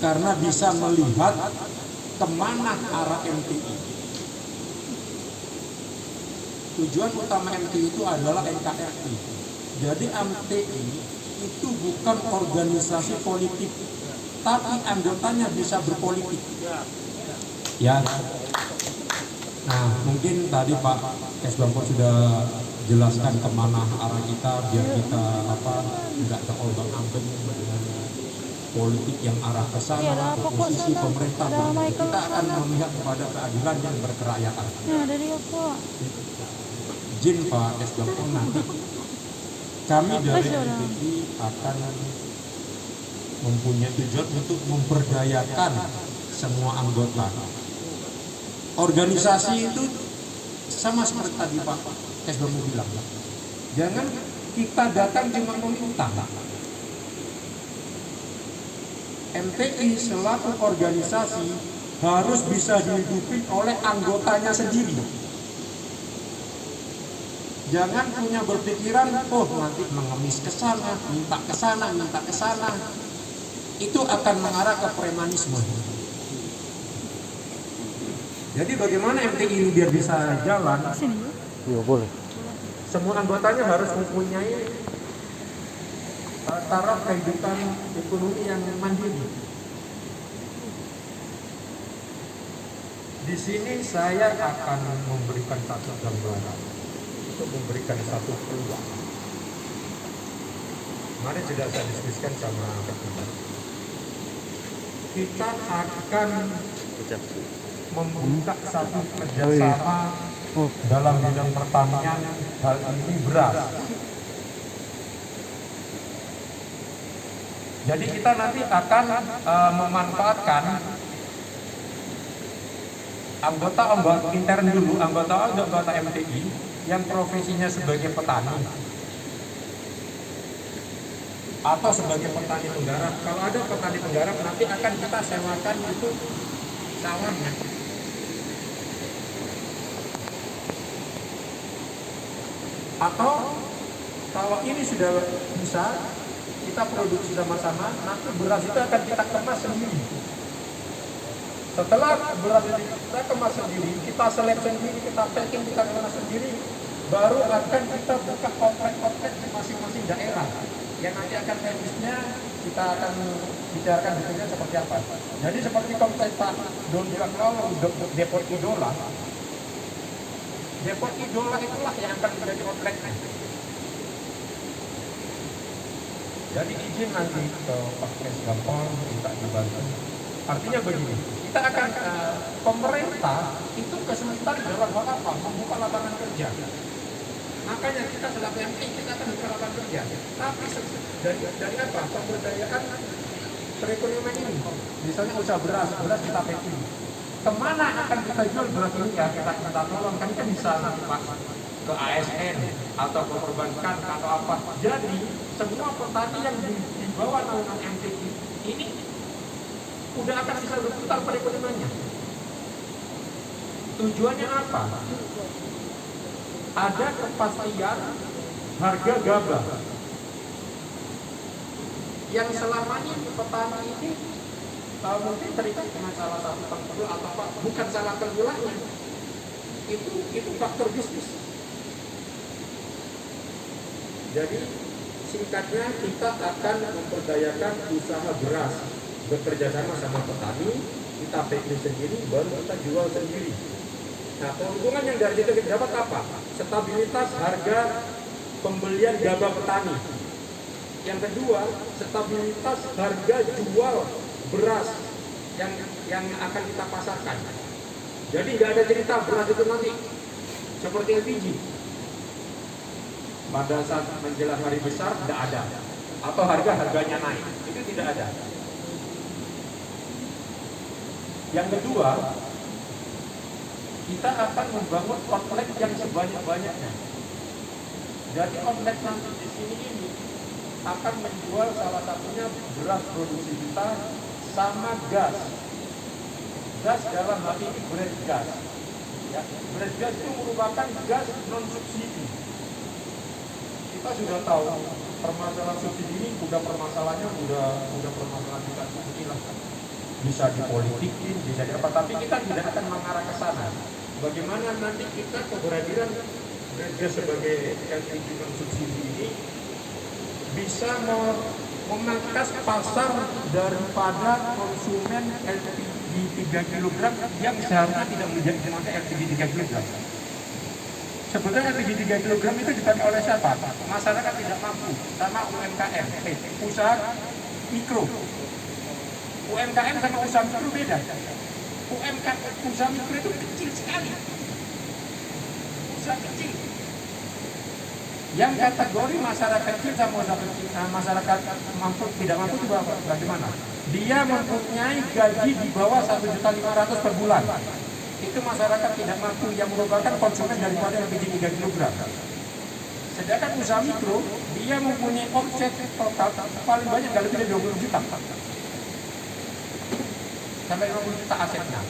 karena bisa melihat kemana arah MTI. Tujuan utama MTI itu adalah NKRI. Jadi MTI itu bukan organisasi politik, tapi anggotanya bisa berpolitik. Ya. Nah, mungkin tadi Pak Kesbangpo sudah jelaskan kemana arah kita, biar kita tidak terombang-ambing dengan politik yang arah ke sana, posisi pemerintah. Kita akan memihak kepada keadilan yang berkerakyatan. Izin Pak Kesbangpo, nanti kami dari MTI akan mempunyai tujuan untuk memberdayakan semua anggota. Organisasi itu sama seperti tadi Pak Kesbangpo bilang, jangan kita datang cuma meminta. MTI selaku organisasi harus bisa dihidupi oleh anggotanya sendiri. Jangan punya berpikiran, oh nanti mengemis ke sana, minta ke sana, minta ke sana. Itu akan mengarah ke premanisme. Jadi bagaimana MTI ini biar bisa jalan? Iya boleh. Semua anggotanya harus mempunyai taraf kehidupan ekonomi yang mandiri. Di sini saya akan memberikan satu gambaran, untuk memberikan satu peluang. Mari sudah saya diskusikan sama Ketua. Kita akan membuka satu kerjasama dalam bidang pertanian, hal ini beras. Jadi kita nanti akan memanfaatkan anggota intern dulu, anggota MTI yang profesinya sebagai petani atau sebagai petani penggarap. Kalau ada petani penggarap, nanti akan kita sewakan itu sawahnya. Atau kalau ini sudah bisa, kita produksi sama-sama, nanti beras itu akan kita kemas sendiri. Setelah beras itu kita kemas sendiri, kita seleb sendiri, kita packing, kita kemas sendiri, baru akan kita buka outlet di masing-masing daerah. Yang nanti akan teknisnya kita akan bicarakan detailnya seperti apa. Jadi seperti konsep Pak Don bilang kalau depot idola itulah yang akan menjadi outletnya. Jadi izin nanti ke Pak Kesbangpo kita dibantu. Artinya begini, kita akan pemerintah itu kesulitan dalam hal apa? Membuka lapangan kerja. Makanya kita selaku MTI kita akan buka lapangan kerja. Tapi dari apa? Pemberdayaan perekonomian ini. Misalnya usaha beras kita packing. Kemana akan kita jual beras ini ya? Kita tolong, kan bisa nanti Pak ke ASN atau ke perbankan atau apa. Jadi semua petani yang di bawah naungan MTI ini udah akan bisa berputar perekonomiannya. Tujuannya apa? Ada kepastian harga gabah yang selama ini petani ini mungkin terikat dengan salah satu tengkulak atau apa, bukan salah tengkulaknya, itu faktor bisnis. Jadi singkatnya kita akan memperdayakan usaha beras, bekerja sama petani, kita packing sendiri, baru kita jual sendiri. Nah, keuntungan yang dari situ kita dapat apa? Stabilitas harga pembelian gabah petani. Yang kedua, stabilitas harga jual beras yang akan kita pasarkan. Jadi nggak ada cerita beras itu nanti seperti LPG. Pada saat menjelang hari besar tidak ada, atau harganya naik, itu tidak ada. Yang kedua, kita akan membangun outlet yang sebanyak-banyaknya. Jadi outlet nanti di sini ini akan menjual salah satunya beras produksi kita sama gas. Gas dalam hal ini bread gas. Ya, bread gas itu merupakan gas non subsidi. Kita sudah tahu permasalahan subsidi ini udah permasalahannya udah permasalahan juga inilah. Bisa dipolitikin, bisa apa, tapi kita tidak akan mengarah ke sana. Bagaimana nanti kita keberhadiran bread gas sebagai LPG non subsidi ini bisa memangkas pasar daripada konsumen LPG 3 kg yang seharusnya tidak menjadi LPG 3 kg. Sebetulnya LPG 3 kg itu dipakai oleh siapa? Masyarakat tidak mampu, sama UMKM, usaha mikro. UMKM sama usaha mikro beda. UMKM, usaha mikro itu kecil sekali. Usaha kecil. Yang kategori masyarakat kecil sama masyarakat mampu tidak mampu juga bagaimana? Dia mempunyai gaji di bawah 1.500.000 per bulan. Itu masyarakat tidak mampu yang merupakan konsumen daripada LPG 3 kg. Sedangkan usaha mikro dia mempunyai omset total paling banyak nggak lebih dari 20 juta sampai 20 juta asetnya.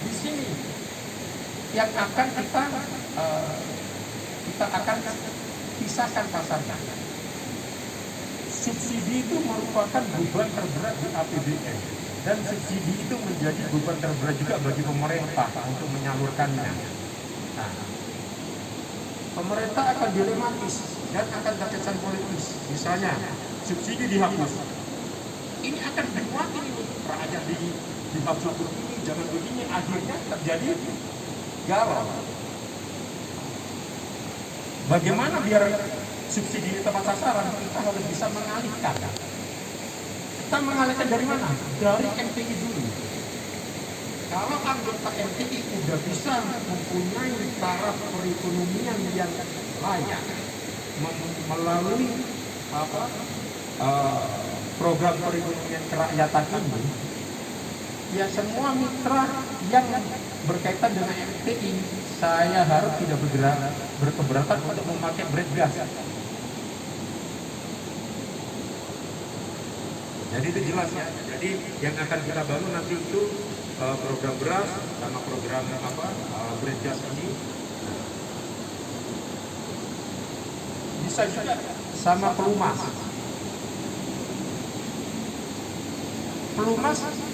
Di sini yang akan kita akan pisahkan pasarnya. Subsidi itu merupakan beban terberat di APBN dan subsidi itu menjadi beban terberat juga bagi pemerintah untuk menyalurkannya. Nah, pemerintah akan dilematis dan akan terkesan politis. Misalnya, subsidi dihapus. Ini akan dikuatin ini rakyat dihapus begini, jangan begini, akhirnya terjadi galau. Bagaimana biar subsidi ini tepat sasaran? Kita harus bisa mengalihkan. Kita mengalihkan dari mana? Dari MTI dulu. Kalau anggota MTI sudah bisa mempunyai taraf perekonomian yang layak melalui program perekonomian kerakyatan ini, ya semua mitra yang berkaitan dengan MTI saya harap tidak berkeberatan untuk memakai bread gas. Jadi itu jelas ya. Jadi yang akan kita bangun nanti itu program beras sama program bread gas ini. Bisa juga sama pelumas.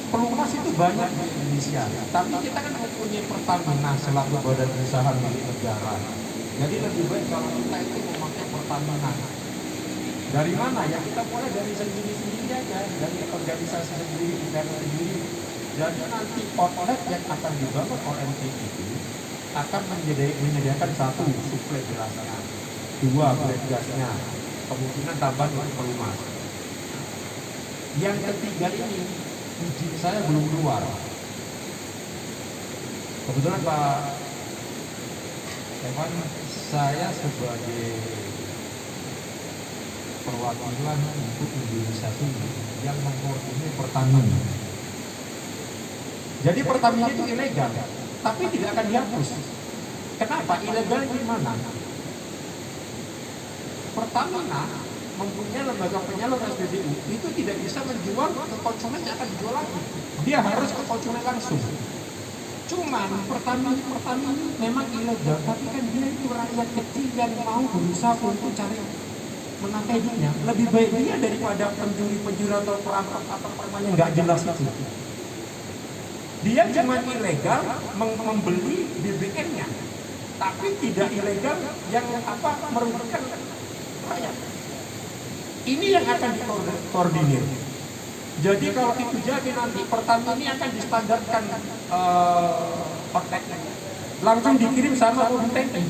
Pelumas itu banyak di Indonesia, tapi kita kan mempunyai Pertamina selaku badan usaha milik negara. Jadi lebih baik kalau kita itu memakai Pertamina. Dari mana ya? Kita mulai dari sendiri aja, dari organisasi sendiri, negara sendiri. Jadi nanti outlet yang akan dibangun oleh MTI itu akan menyediakan satu suplai berasnya, dua bread gasnya, kemungkinan tambahan untuk pelumas. Yang ketiga ini izin saya belum keluar. Kebetulan Pak Evan, saya sebagai perwakilan untuk organisasi yang mengkoordinir Pertamina. Jadi Pertamina itu ilegal, tapi tidak akan dihapus. Kenapa? Ilegal di mana? Pertamina mempunyai lembaga penyalur SPBU itu tidak bisa menjual ke konsumen yang akan dijual lagi. Dia harus ke konsumen langsung. Cuman Pertamina memang ilegal, tapi kan dia itu rakyat kecil yang mau berusaha untuk cari menangkai hidupnya. Lebih baik dia daripada pencuri atau perampok atau preman yang nggak jelas itu. Dia cuma ilegal membeli BBM-nya, tapi tidak ilegal yang merugikan rakyat. Ini yang akan dikoordinir. Jadi kalau itu jadi nanti Pertamina ini akan distandarkan kontaknya, langsung dikirim sama mobil tanki.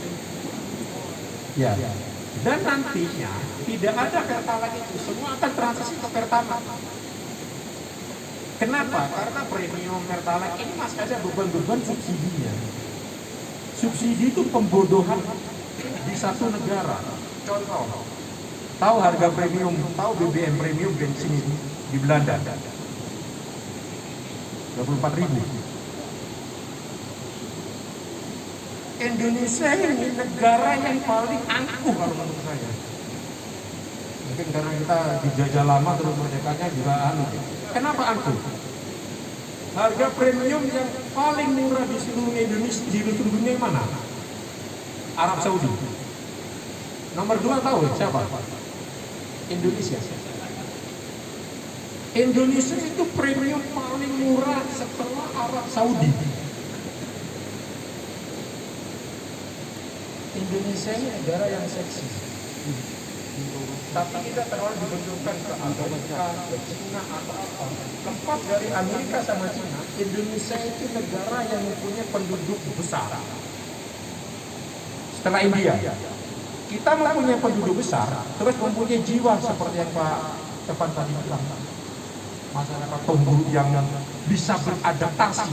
Ya. Dan nantinya tidak ada Pertalite itu, semua akan transisi ke Pertamax. Kenapa? Karena premium Pertalite ini masih ada beban-beban subsidinya. Subsidi itu pembodohan di satu negara. Contoh, tahu harga premium, tahu BBM premium bensin itu di Belanda 24.000. Indonesia ini negara yang paling angkuh kalau menurut saya. Mungkin karena kita dijajah lama terus merdekanya juga Kenapa angkuh? Harga premium yang paling murah di seluruh Indonesia, di seluruh dunia mana? Arab Saudi. Nomor 2 tahu siapa? Indonesia. Indonesia itu premium paling murah setelah Arab Saudi. Indonesia ini negara yang seksi, tapi kita terlalu dibenturkan ke Amerika, ke Cina atau apa. Lepas dari Amerika sama Cina, Indonesia itu negara yang mempunyai penduduk besar. Setelah India, kita mempunyai penduduk besar, terus mempunyai jiwa seperti yang Pak Evan tadi bilang. Masyarakat Tombol yang bisa beradaptasi.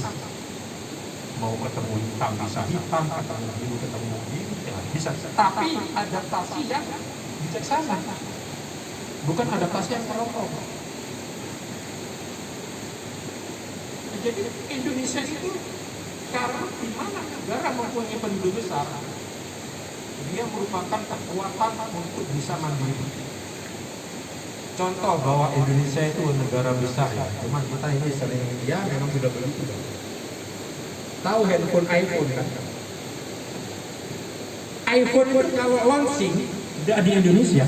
Mau ketemu hitam bisa hitam, ketemu biru ketemu biru, bisa. Tapi adaptasi yang bijaksana, bukan adaptasi yang merompok. Jadi Indonesia itu karena di mana negara mempunyai penduduk besar, dia merupakan kekuatan untuk bisa mandiri. Contoh bahwa Indonesia itu negara besar ya, cuman kita ini sering ya memang sudah begitu. Tahu handphone iPhone kan? iPhone itu kalau launching tidak di Indonesia,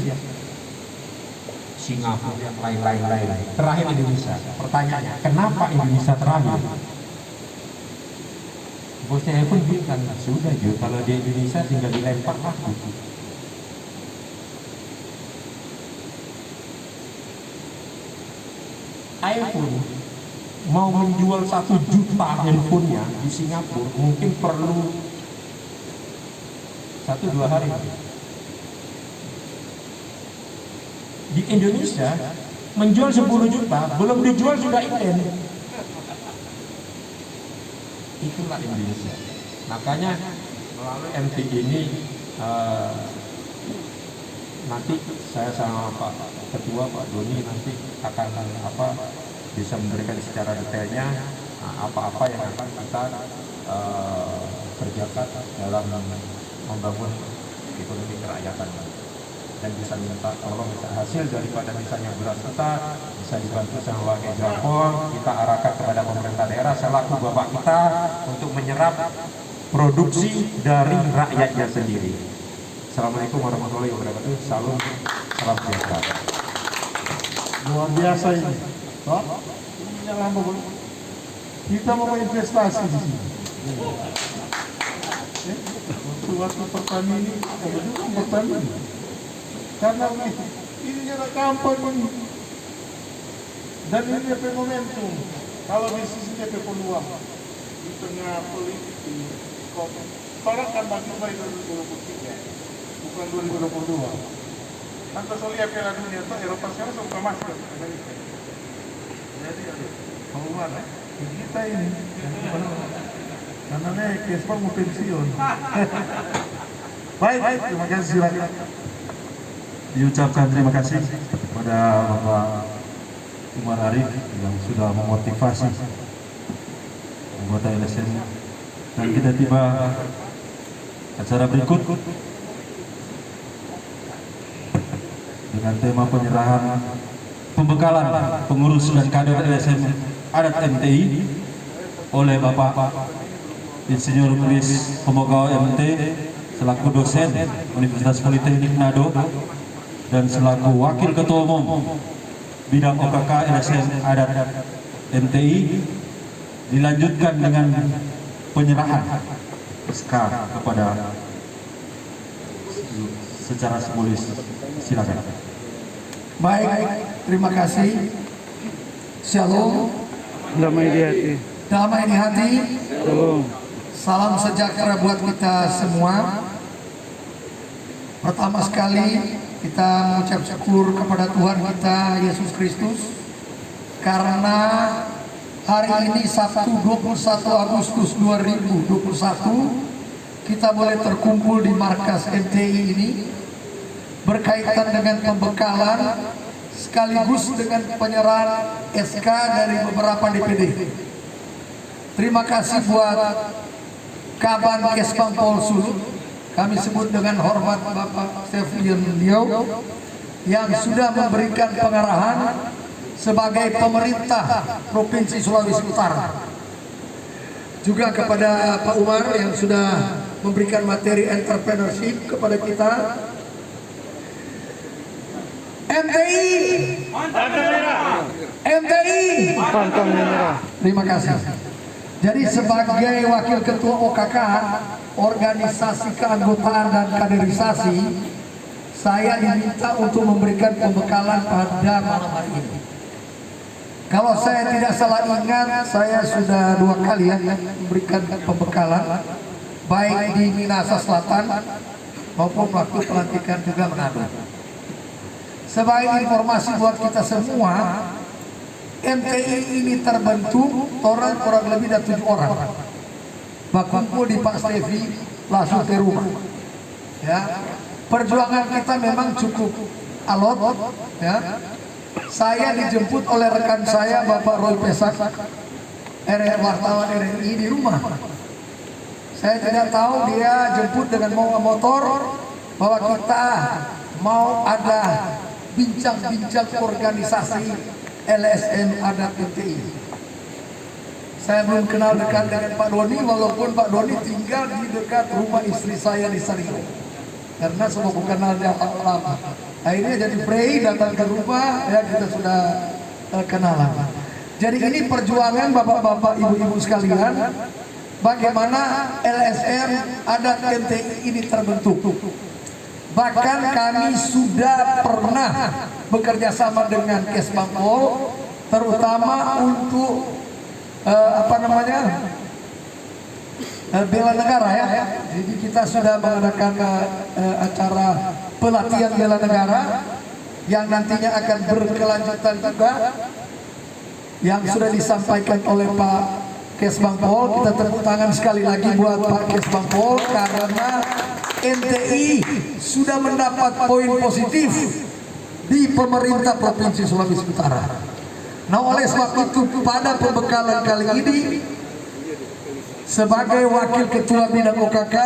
Singapura yang lain-lain. Terakhir Indonesia. Pertanyaannya, kenapa Indonesia terakhir? Bosnya iPhone bilang sudah juga kalau di Indonesia tinggal dilempar aku. iPhone mau menjual 1 juta handphonenya di Singapura mungkin perlu 1-2 hari. Di Indonesia menjual 10 juta belum dijual sudah inden. Itulah Indonesia. Makanya melalui MTI ini nanti saya sama Pak Ketua Pak Doni nanti akan bisa memberikan secara detailnya apa-apa yang akan kita kerjakan dalam membangun ekonomi kerakyatan, dan bisa minta tolong hasil daripada misalnya beras kita bisa dibantu sama wakil Japon, kita arahkan kepada pemerintah daerah selaku bapak kita untuk menyerap produksi dari rakyatnya sendiri. Assalamualaikum warahmatullahi wabarakatuh. Salam sejahtera. Luar biasa ini. Toh? Ini yang lama kita mau investasi di sini. Waktu Pertamina ini, Pertamina. Karena ini jarak kampung ini. Dan ini ada momentum. Kalau di sisi ada peluang di tengah politik, orang kan bagi 2023. Bukan 2022. Tanpa soalnya Piala Dunia itu Eropa sekarang suka masuk ke Amerika. Jadi keluar kita ini karena Kesbang mau pensiun. Baik, terima kasih, silakan. Diucapkan terima kasih kepada Bapak Umar Arif yang sudah memotivasi anggota LSM. Dan kita tiba acara berikut. dengan tema penyerahan pembekalan pengurus dan kader LSM adat MTI oleh Bapak Insinyur Kris Pemogao MT selaku dosen Universitas Politeknik Manado dan selaku Wakil Ketua Umum Bidang OKK LSM Adat MTI, dilanjutkan dengan penyerahan SK kepada secara simbolis. Silakan. Baik, terima kasih. Shalom. Damai di hati. Damai di hati. Shalom. Salam sejahtera buat kita semua. Pertama sekali kita mengucap syukur kepada Tuhan kita Yesus Kristus karena hari ini Sabtu 21 Agustus 2021 kita boleh terkumpul di markas MTI ini berkaitan dengan pembekalan sekaligus dengan penyerahan SK dari beberapa DPD. Terima kasih buat Kaban Kesbang Pol Sulut, kami sebut dengan hormat Bapak Steflian Liau, yang sudah memberikan pengarahan sebagai pemerintah Provinsi Sulawesi Utara. Juga kepada Pak Umar yang sudah memberikan materi entrepreneurship kepada kita. MTI, MTI, Pantang menyerah. terima kasih. Jadi sebagai Wakil Ketua OKK, Organisasi Keanggotaan dan Kaderisasi, saya diminta untuk memberikan pembekalan pada malam hari ini. Kalau saya tidak salah ingat, saya sudah 2 kali ya memberikan pembekalan, baik di Minahasa Selatan maupun waktu pelantikan juga Manado. Sebagai informasi buat kita semua, MTI ini terbentuk orang kurang lebih ada 7 orang. Berkumpul di Pak Stevi langsung ke rumah. Ya, perjuangan kita memang cukup alot. Ya, saya dijemput oleh rekan saya Bapak Roy Pesak, wartawan RRI di rumah. Saya tidak tahu dia jemput dengan mau motor bahwa kita mau ada bincang-bincang organisasi LSM Adat MTI. Saya belum kenal dekat dengan Pak Doni, walaupun Pak Doni tinggal di dekat rumah istri saya di Saringo. Karena semua kenal dia lama. Akhirnya jadi Frey datang ke rumah, ya kita sudah kenalan. Jadi ini perjuangan bapak-bapak, ibu-ibu sekalian, bagaimana LSM Adat MTI ini terbentuk. Bahkan kami sudah pernah bekerja sama dengan Kesbang Pol, terutama untuk bela negara ya. Jadi kita sudah mengadakan acara pelatihan bela negara yang nantinya akan berkelanjutan juga, yang sudah disampaikan oleh Pak Kesbang Pol. Kita tepuk tangan sekali lagi buat Pak Kesbang Pol karena MTI sudah mendapat poin positif di pemerintah Provinsi Sulawesi Utara. Nah, oleh sebab itu pada pembekalan kali ini sebagai Wakil Ketua Bidang OKK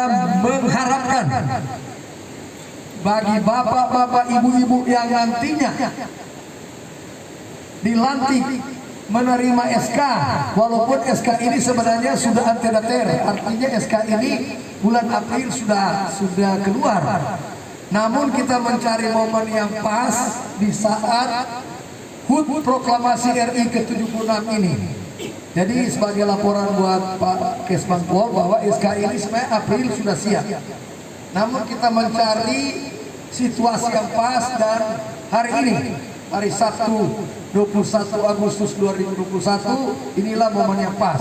mengharapkan bagi bapak-bapak, ibu-ibu yang nantinya dilantik menerima SK, walaupun SK ini sebenarnya sudah antedater, artinya SK ini bulan April sudah keluar. Namun kita mencari momen yang pas di saat HUT Proklamasi RI ke-76 ini. Jadi sebagai laporan buat Pak Kesbang Pol bahwa SK ini sebenarnya April sudah siap. Namun kita mencari situasi yang pas dan hari ini, hari Sabtu 21 Agustus 2021, inilah momen yang pas.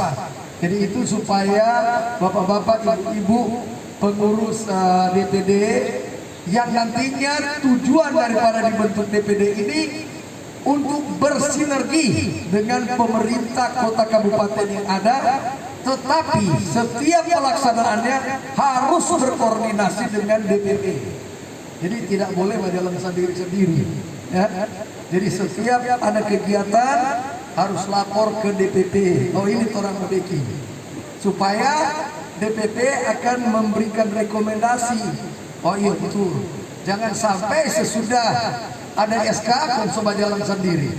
Jadi itu supaya bapak-bapak, ibu-ibu, pengurus DPD yang nantinya tujuan daripada dibentuk DPD ini untuk bersinergi dengan pemerintah kota kabupaten yang ada, tetapi setiap pelaksanaannya harus berkoordinasi dengan DPD. Jadi tidak boleh berjalan sendiri-sendiri. Ya. Jadi setiap ada kegiatan harus lapor ke DPP. Oh, ini orang Modeki. Supaya DPP akan memberikan rekomendasi. Oh iya betul. Jangan sampai sesudah ada SK akan coba jalan sendiri.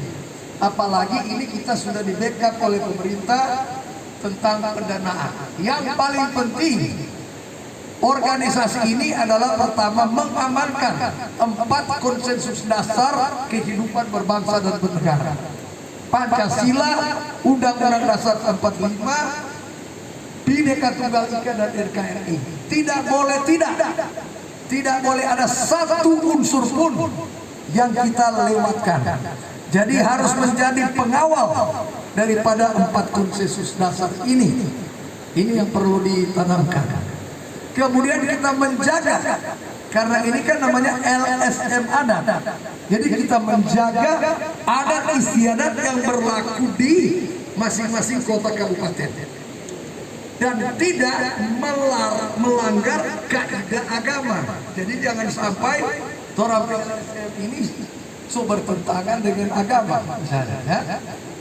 Apalagi ini kita sudah di backup oleh pemerintah tentang pendanaan. Yang paling penting, organisasi ini adalah pertama mengamankan 4 konsensus dasar kehidupan berbangsa dan bernegara. Pancasila, Undang-Undang Dasar 45, Bhinneka Tunggal Ika dan NKRI. Tidak boleh ada satu unsur pun yang kita lewatkan. Jadi harus menjadi pengawal daripada 4 konsensus dasar ini. Ini yang perlu ditanamkan. Kemudian kita menjaga, karena ini kan namanya LSM adat. Jadi kita menjaga adat istiadat yang berlaku di masing-masing kota kabupaten. Dan tidak melanggar kaidah agama. Jadi jangan sampai orang LSM ini bertentangan dengan agama misalnya, ya.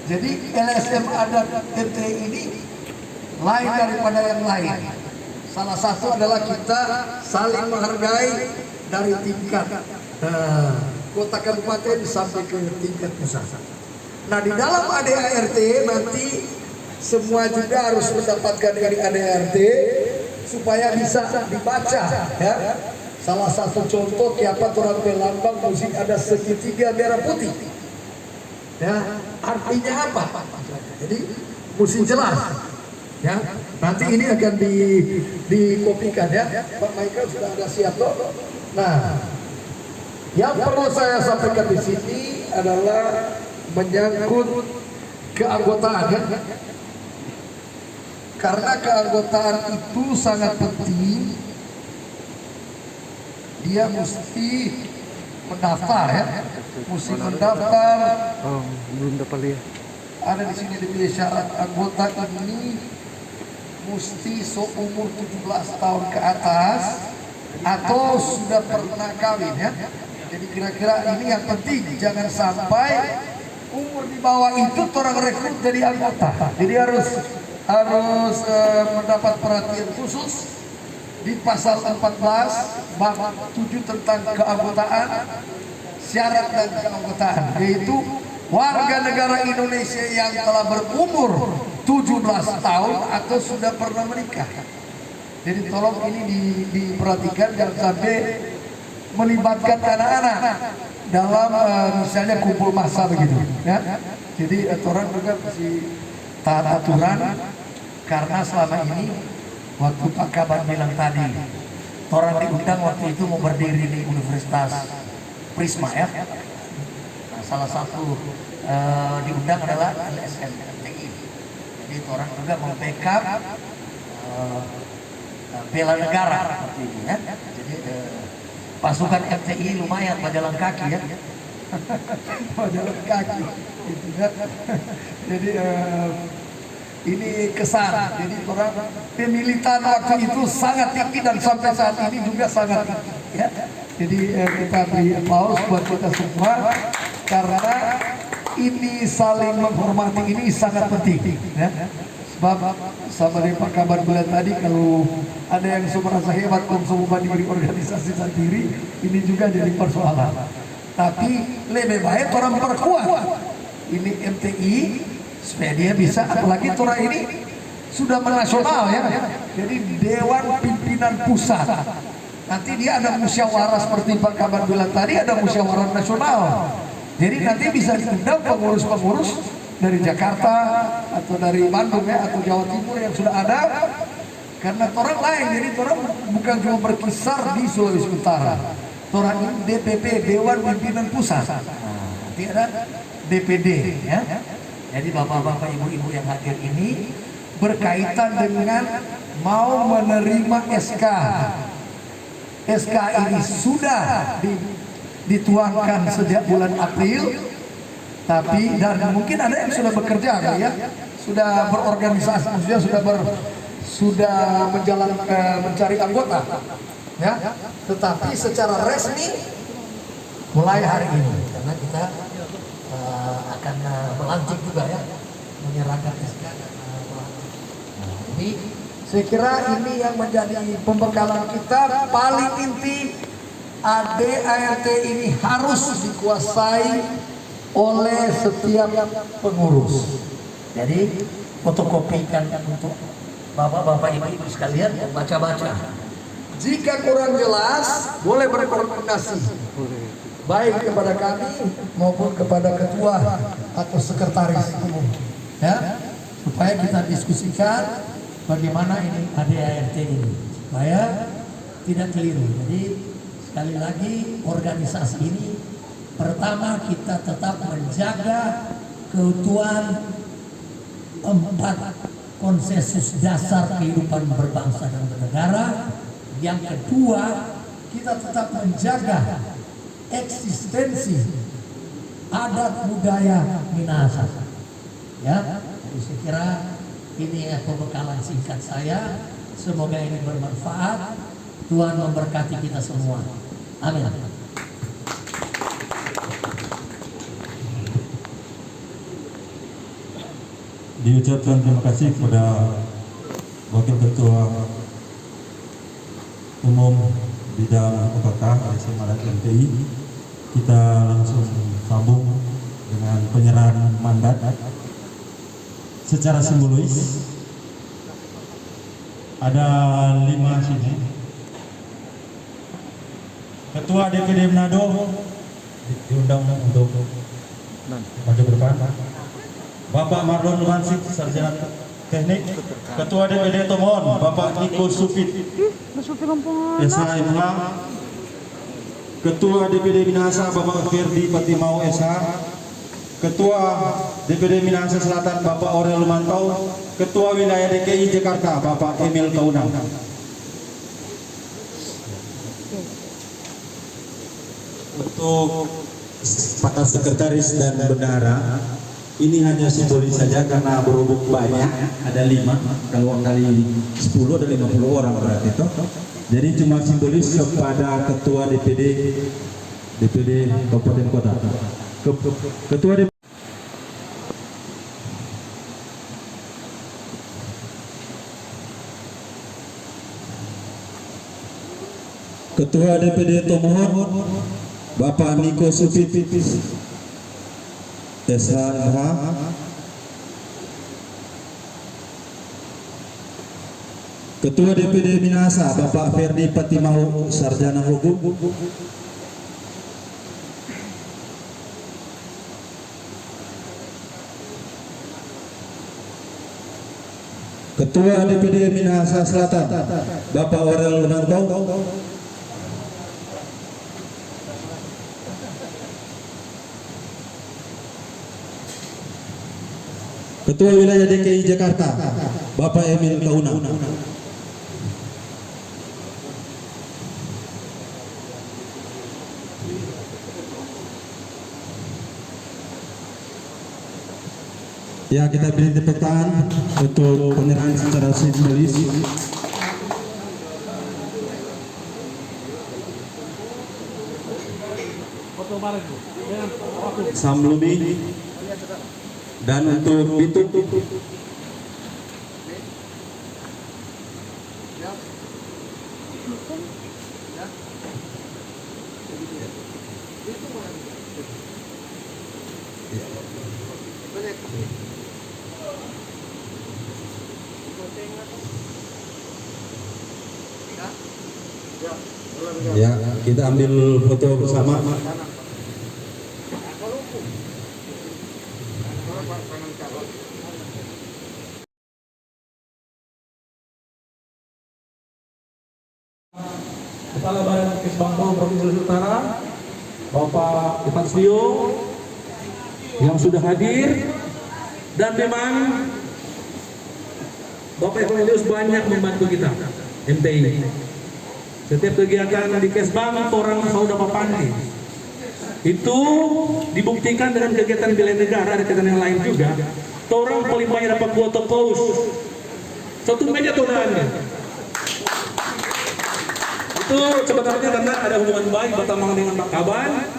Jadi LSM adat MTI ini lain daripada yang lain. Salah satu adalah kita saling menghargai dari tingkat kota kabupaten sampai ke tingkat pusat. Nah, di dalam ADART nanti semua juga harus mendapatkan dari ADART supaya bisa dibaca, ya. Salah satu contoh kiapat orang pelambang musik ada segitiga merah putih. Ya, artinya apa? Jadi mesti jelas. Ya, nanti ini akan dikopikan, ya. Pak Michael sudah ada siap loh. Nah, yang perlu saya sampaikan di sini adalah menyangkut keanggotaan, ya. Karena keanggotaan itu sangat penting. Dia mesti mendaftar, ya. Mesti mendaftar. Oh, belum dapat lihat. Ada di sini dipilih syarat anggota ini mesti seumur 17 tahun ke atas atau sudah pernah kawin, ya. Jadi kira-kira ini yang penting, jangan sampai umur di bawah itu orang rekrut jadi anggota. Jadi harus mendapat perhatian khusus di pasal 14 bab 7 tentang keanggotaan, syarat dan keanggotaan, yaitu warga negara Indonesia yang telah berumur 17 tahun atau sudah pernah menikah. Jadi tolong ini diperhatikan, jangan sampai melibatkan anak-anak dalam misalnya kumpul massa begitu, ya. Jadi orang juga mesti taat aturan, karena selama ini waktu Pak Kaban bilang tadi, orang diundang waktu itu mau berdiri di Universitas Prisma, ya. Nah, salah satu diundang adalah LSM MTI. Jadi orang juga mau backup bela negara seperti itu, ya. Jadi pasukan MTI lumayan berjalan kaki, ya. Berjalan kaki gitu, ya. Jadi ini kesan. Jadi orang pemilitan waktu itu sangat tinggi dan sampai saat ini juga sangat tinggi, ya. Jadi kita beri aplaus buat kita semua, karena ini saling menghormati ini sangat penting, ya. Sebab sama dari Pak Kabar bilang tadi, kalau ada yang merasa hebat semua diberi organisasi sendiri, ini juga jadi persoalan. Tapi lebih baik orang perkuat ini MTI supaya dia bisa, apalagi orang ini sudah menasional, ya. Jadi Dewan Pimpinan Pusat. Nanti dia ada musyawarah seperti Pak Kabar bilang tadi, ada musyawarah nasional. Jadi nanti bisa diundang pengurus-pengurus dari Jakarta atau dari Bandung, ya, atau Jawa Timur yang sudah ada. Karena orang lain, jadi orang bukan cuma berkisar di Sulawesi Utara. Orang ini DPP, Dewan Pimpinan Pusat. Nanti ada DPD, ya. Jadi bapak-bapak, ibu-ibu yang hadir ini berkaitan dengan mau menerima SK. SK ini sudah dituangkan sejak bulan April, tapi dan mungkin ada yang sudah bekerja, ya, sudah berorganisasi, sudah menjalankan mencari anggota, ya. Tetapi secara resmi mulai hari ini, karena kita akan melantik juga, ya, menyerahkan SK. Jadi saya kira ini yang menjadi pembekalan kita paling inti ADART ini harus dikuasai oleh setiap pengurus. Jadi fotokopikan untuk bapak-bapak ibu sekalian baca-baca. Jika kurang jelas, boleh berkoordinasi baik kepada kami maupun kepada ketua atau sekretaris umum, ya, supaya kita diskusikan bagaimana ini ADART ini supaya tidak keliru. Jadi sekali lagi organisasi ini pertama kita tetap menjaga keutuhan 4 konsensus dasar kehidupan berbangsa dan bernegara. Yang kedua, kita tetap menjaga eksistensi adat budaya Minahasa. Ya, jadi saya kira ini pembekalan singkat saya. Semoga ini bermanfaat. Tuhan memberkati kita semua. Amin. Diucapkan terima kasih kepada Wakil Ketua Umum Bidang UKK LSM MTI. Kita langsung sambung dengan penyerahan mandat secara simbolis. Ada 5 sini. Ketua DPD Manado diundang untuk maju ke depan. Bapak Marlon Nuhansik, Sarjana Teknik. Ketua DPD Tomohon, Bapak Niko Supit, SHMH. Ketua DPD Minahasa, Bapak Ferdi Patimau, SH. Ketua DPD Minahasa Selatan, Bapak Aurel Lumantau. Ketua Wilayah DKI Jakarta, Bapak Emil Kaunang. Untuk para sekretaris dan bendahara, ini hanya simbolis saja karena berhubung banyak, ada 5, kalau kali 10 ada 50 orang berarti itu. Jadi cuma simbolis kepada ketua DPD Kabupaten Kota. Ketua DPD Ketua DPD Tomohon, Bapak Niko Supit, SHMH. Ketua DPD Minahasa, Bapak Ferdi Patimau, Sarjana Hukum. Ketua DPD Minahasa Selatan, Bapak Aurel Lumantau. Ketua Wilayah DKI Jakarta, Bapak Emil Kaunang. Ya, kita beri tepuk tangan untuk penyerahan secara simbolis. Samlumi. Dan untuk itu ya, kita ambil foto bersama. Kepala Badan Kesbangpol Provinsi Sulawesi Utara, Bapak Evanslio Leo yang sudah hadir, dan memang Bapak Evanslio Leo banyak membantu kita MTI. Setiap kegiatan di Kesbang, orang Sauda Papandi itu dibuktikan dengan kegiatan bela negara, ada kegiatan yang lain juga. Orang paling banyak dapat kuota paus 1 meja tonaannya. Itu sebenarnya karena ada hubungan baik pertama dengan Pak Kaban,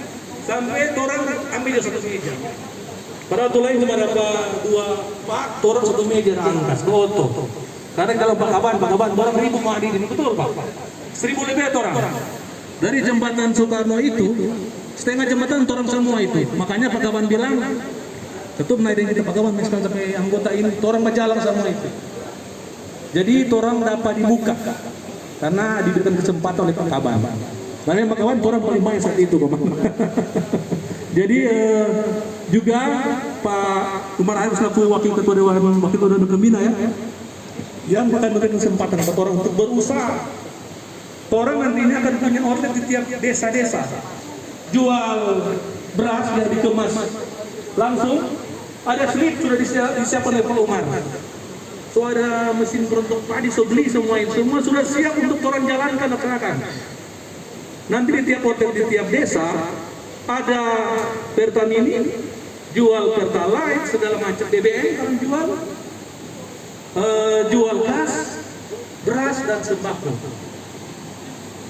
sampai orang ambil 1 meja. Padahal tuh lain cuma dapat 2 pak, orang 1 meja angkas, foto. Karena kalau Pak Kaban orang 1000 mau hadirin, betul Pak? 1000 lebih orang. dari jembatan Soekarno itu, setengah jembatan orang semua itu. Makanya Pak Kaban bilang, ketum naik dengan kita Pak Kaban sampai anggota ini, orang berjalan semua itu. Jadi orang dapat dibuka karena diberikan kesempatan oleh Pak Kaban. Makanya Pak Kaban orang paling baik saat itu, Jadi juga Pak Umar Arif selaku Wakil Ketua Dewan Pembina ya, yang akan memberikan kesempatan buat orang untuk berusaha. Orang nantinya akan punya outlet di tiap desa-desa, jual beras yang dikemas langsung, ada slip sudah disiapkan oleh Pak Umar. So ada mesin perontok padi, so beli semua itu, semua sudah siap untuk orang jalankan laksanakan. Nanti di tiap outlet di tiap desa ada Pertamini, jual Pertalite, segala macam BBM kalau jual gas, beras dan sembako.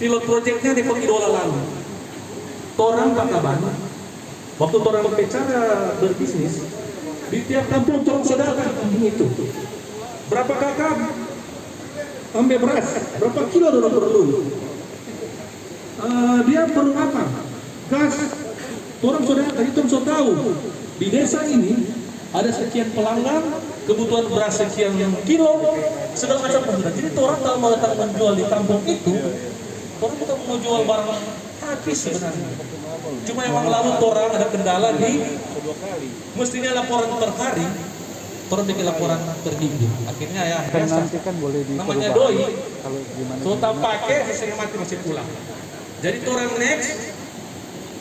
Pilot projectnya di Idola lalu. Torang Pak Kaban, waktu torang berbicara berbisnis, di tiap kampung torang sodalkan kampung itu. Berapa kakak ambil beras, berapa kilo orang perlu? Dia perlu apa? Gas. Torang sodalkan, itu orang tahu. Di desa ini ada sekian pelanggan, kebutuhan beras sekian kilo, segala macam kebutuhan. Jadi orang kalau mau datang menjual di kampung itu, orang kita mau jual barang habis sebenarnya. Cuma emang lalu orang ada kendala di mestinya laporan per hari, orang bikin laporan per minggu. Akhirnya ya biasa. Namanya doi, so tak pakai sisanya mati masih pulang. Jadi orang next,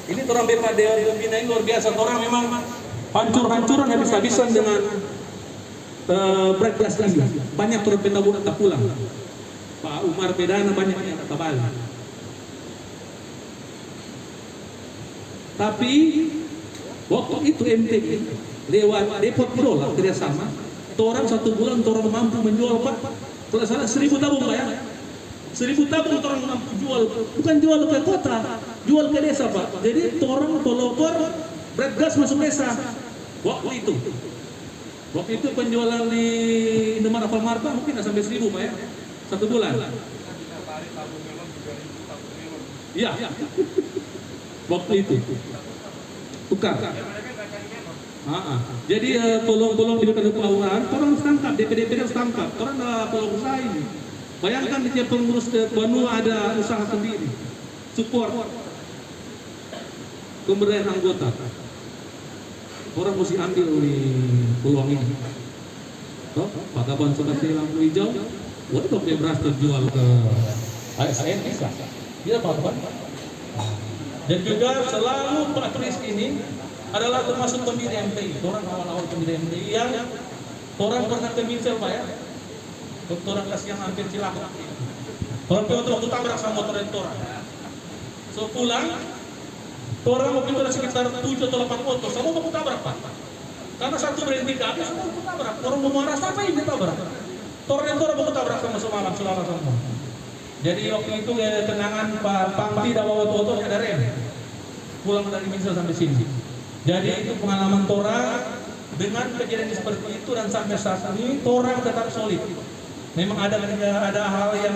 ini orang BPD Dewan Pembina ini luar biasa. Orang memang hancur-hancuran habis-habisan dengan break gas lagi. Banyak turun petabur tak pulang. Pak Umar Bedana banyak yang tak balik. Tapi waktu itu MTG lewat Depot Idola kerjasama, orang 1 bulan orang mampu menjual Pak, kalau salah 1.000 tabung Pak ya. 1.000 tabung orang mampu jual, bukan jual ke kota, jual ke desa Pak. Jadi orang pelopor break gas masuk desa. Waktu itu penjualan di Indomaret Alfamart mungkin sampai 1.000 Pak ya, 1 bulan. Iya. Waktu itu tukar. Jadi tolong diberikan keuangan, orang tangkap, DPD harus tangkap, orang tolong usaha ini. Bayangkan di tiap pengurus Banua ada usaha sendiri, support pemberdayaan anggota. Orang mesti ambil di peluang ini. Pak Kaban sudah lampu hijau, waduh dong dia beras terjual ke ASN bisa. Dia apa? Dan juga selalu Pak Tris ini adalah termasuk pendiri MTI. Orang awal-awal pendiri MTI yang orang pernah ke Minsel Pak ya. Orang kasih yang hampir cilaka. Orang waktu tabrak sama motor orang. So pulang, orang mobil itu ada sekitar 7 atau 8 motor. Semua mau tabrak Pak. Karena satu berhenti kaki, semua mau tabrak. Orang mau marah, apa ini tabrak? Orang mau tabrak sama semalam semua. Jadi waktu itu kenangan Pak Pangti dan bawa motornya ada rem. Pulang dari Minsel sampai sini. Jadi itu pengalaman Torang dengan kejadian seperti itu dan sampai saat ini Torang tetap solid. Memang ada hal yang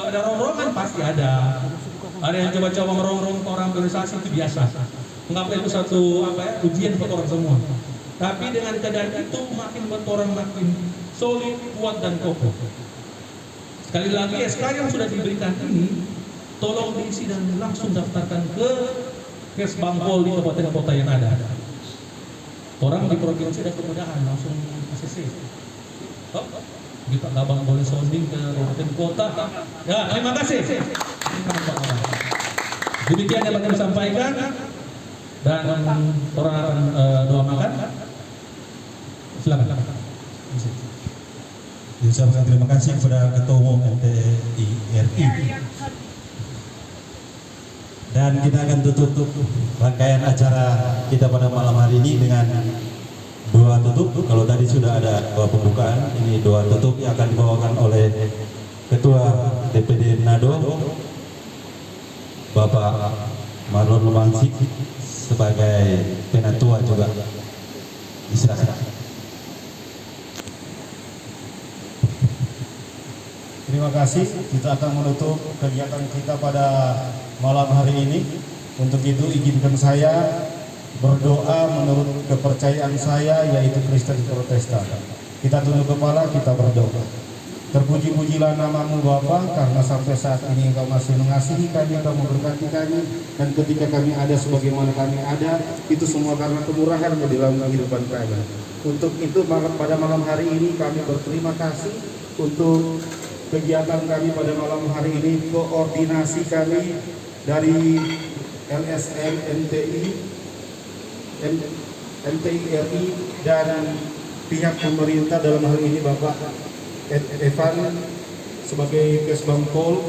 ada ronrongan pasti ada. Ada yang coba-coba merongrong orang organisasi itu biasa. Mengapa itu satu ujian buat orang semua. Tapi dengan keadaan itu makin buat orang makin solid, kuat dan kokoh. Sekali lagi SK yang sudah diberikan ini tolong diisi dan langsung daftarkan ke Kesbangpol di kabupaten kota yang ada. Orang di provinsi ada kemudahan langsung ACC. Di Pak Gabang boleh sounding ke kabupaten kota. Ya, terima kasih. Demikian yang kami sampaikan dan orang akan doa makan. Silakan. Diucapkan terima kasih kepada Ketua Umum MTI RI. Dan kita akan tutup rangkaian acara kita pada malam hari ini dengan doa tutup. Kalau tadi sudah ada doa pembukaan, ini doa tutup yang akan dibawakan oleh Ketua DPD Nado, Bapak Marlon Lumangsik sebagai penatua juga. Silakan. Terima kasih. Kita akan menutup kegiatan kita pada malam hari ini. Untuk itu izinkan saya berdoa menurut kepercayaan saya, yaitu Kristen Protestan. Kita tunduk kepala, kita berdoa. Terpuji-pujilah namamu Bapa, karena sampai saat ini Engkau masih mengasihi kami, Engkau memberkati kami, dan ketika kami ada sebagaimana kami ada, itu semua karena kemurahan-Mu di dalam kehidupan kami. Untuk itu pada malam hari ini kami berterima kasih untuk kegiatan kami pada malam hari ini, koordinasi kami dari LSM, MTI RI, dan pihak pemerintah dalam hal ini Bapak Evan sebagai Kesbang Pol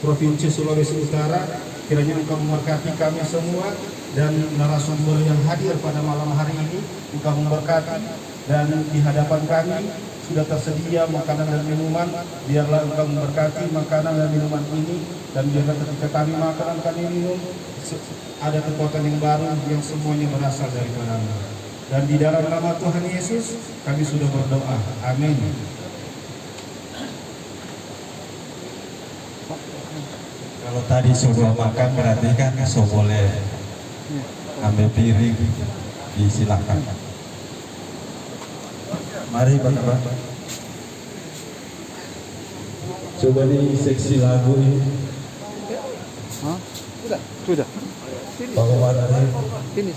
Provinsi Sulawesi Utara. Kiranya Engkau memberkati kami semua dan narasumber yang hadir pada malam hari ini, Engkau memberkati, dan di hadapan kami sudah tersedia makanan dan minuman. Biarlah Engkau memberkati makanan dan minuman ini, dan biarlah ketika kami makan dan kami minum ada kekuatan yang baru yang semuanya berasal dari Tuhan. Dan di dalam nama Tuhan Yesus kami sudah berdoa. Amin. Kalau tadi sudah makan berarti kan boleh ambil piring, disilakan. Mari Bapak. Coba nih seksi lagu ini. Sudah. Bagaimana? Ini.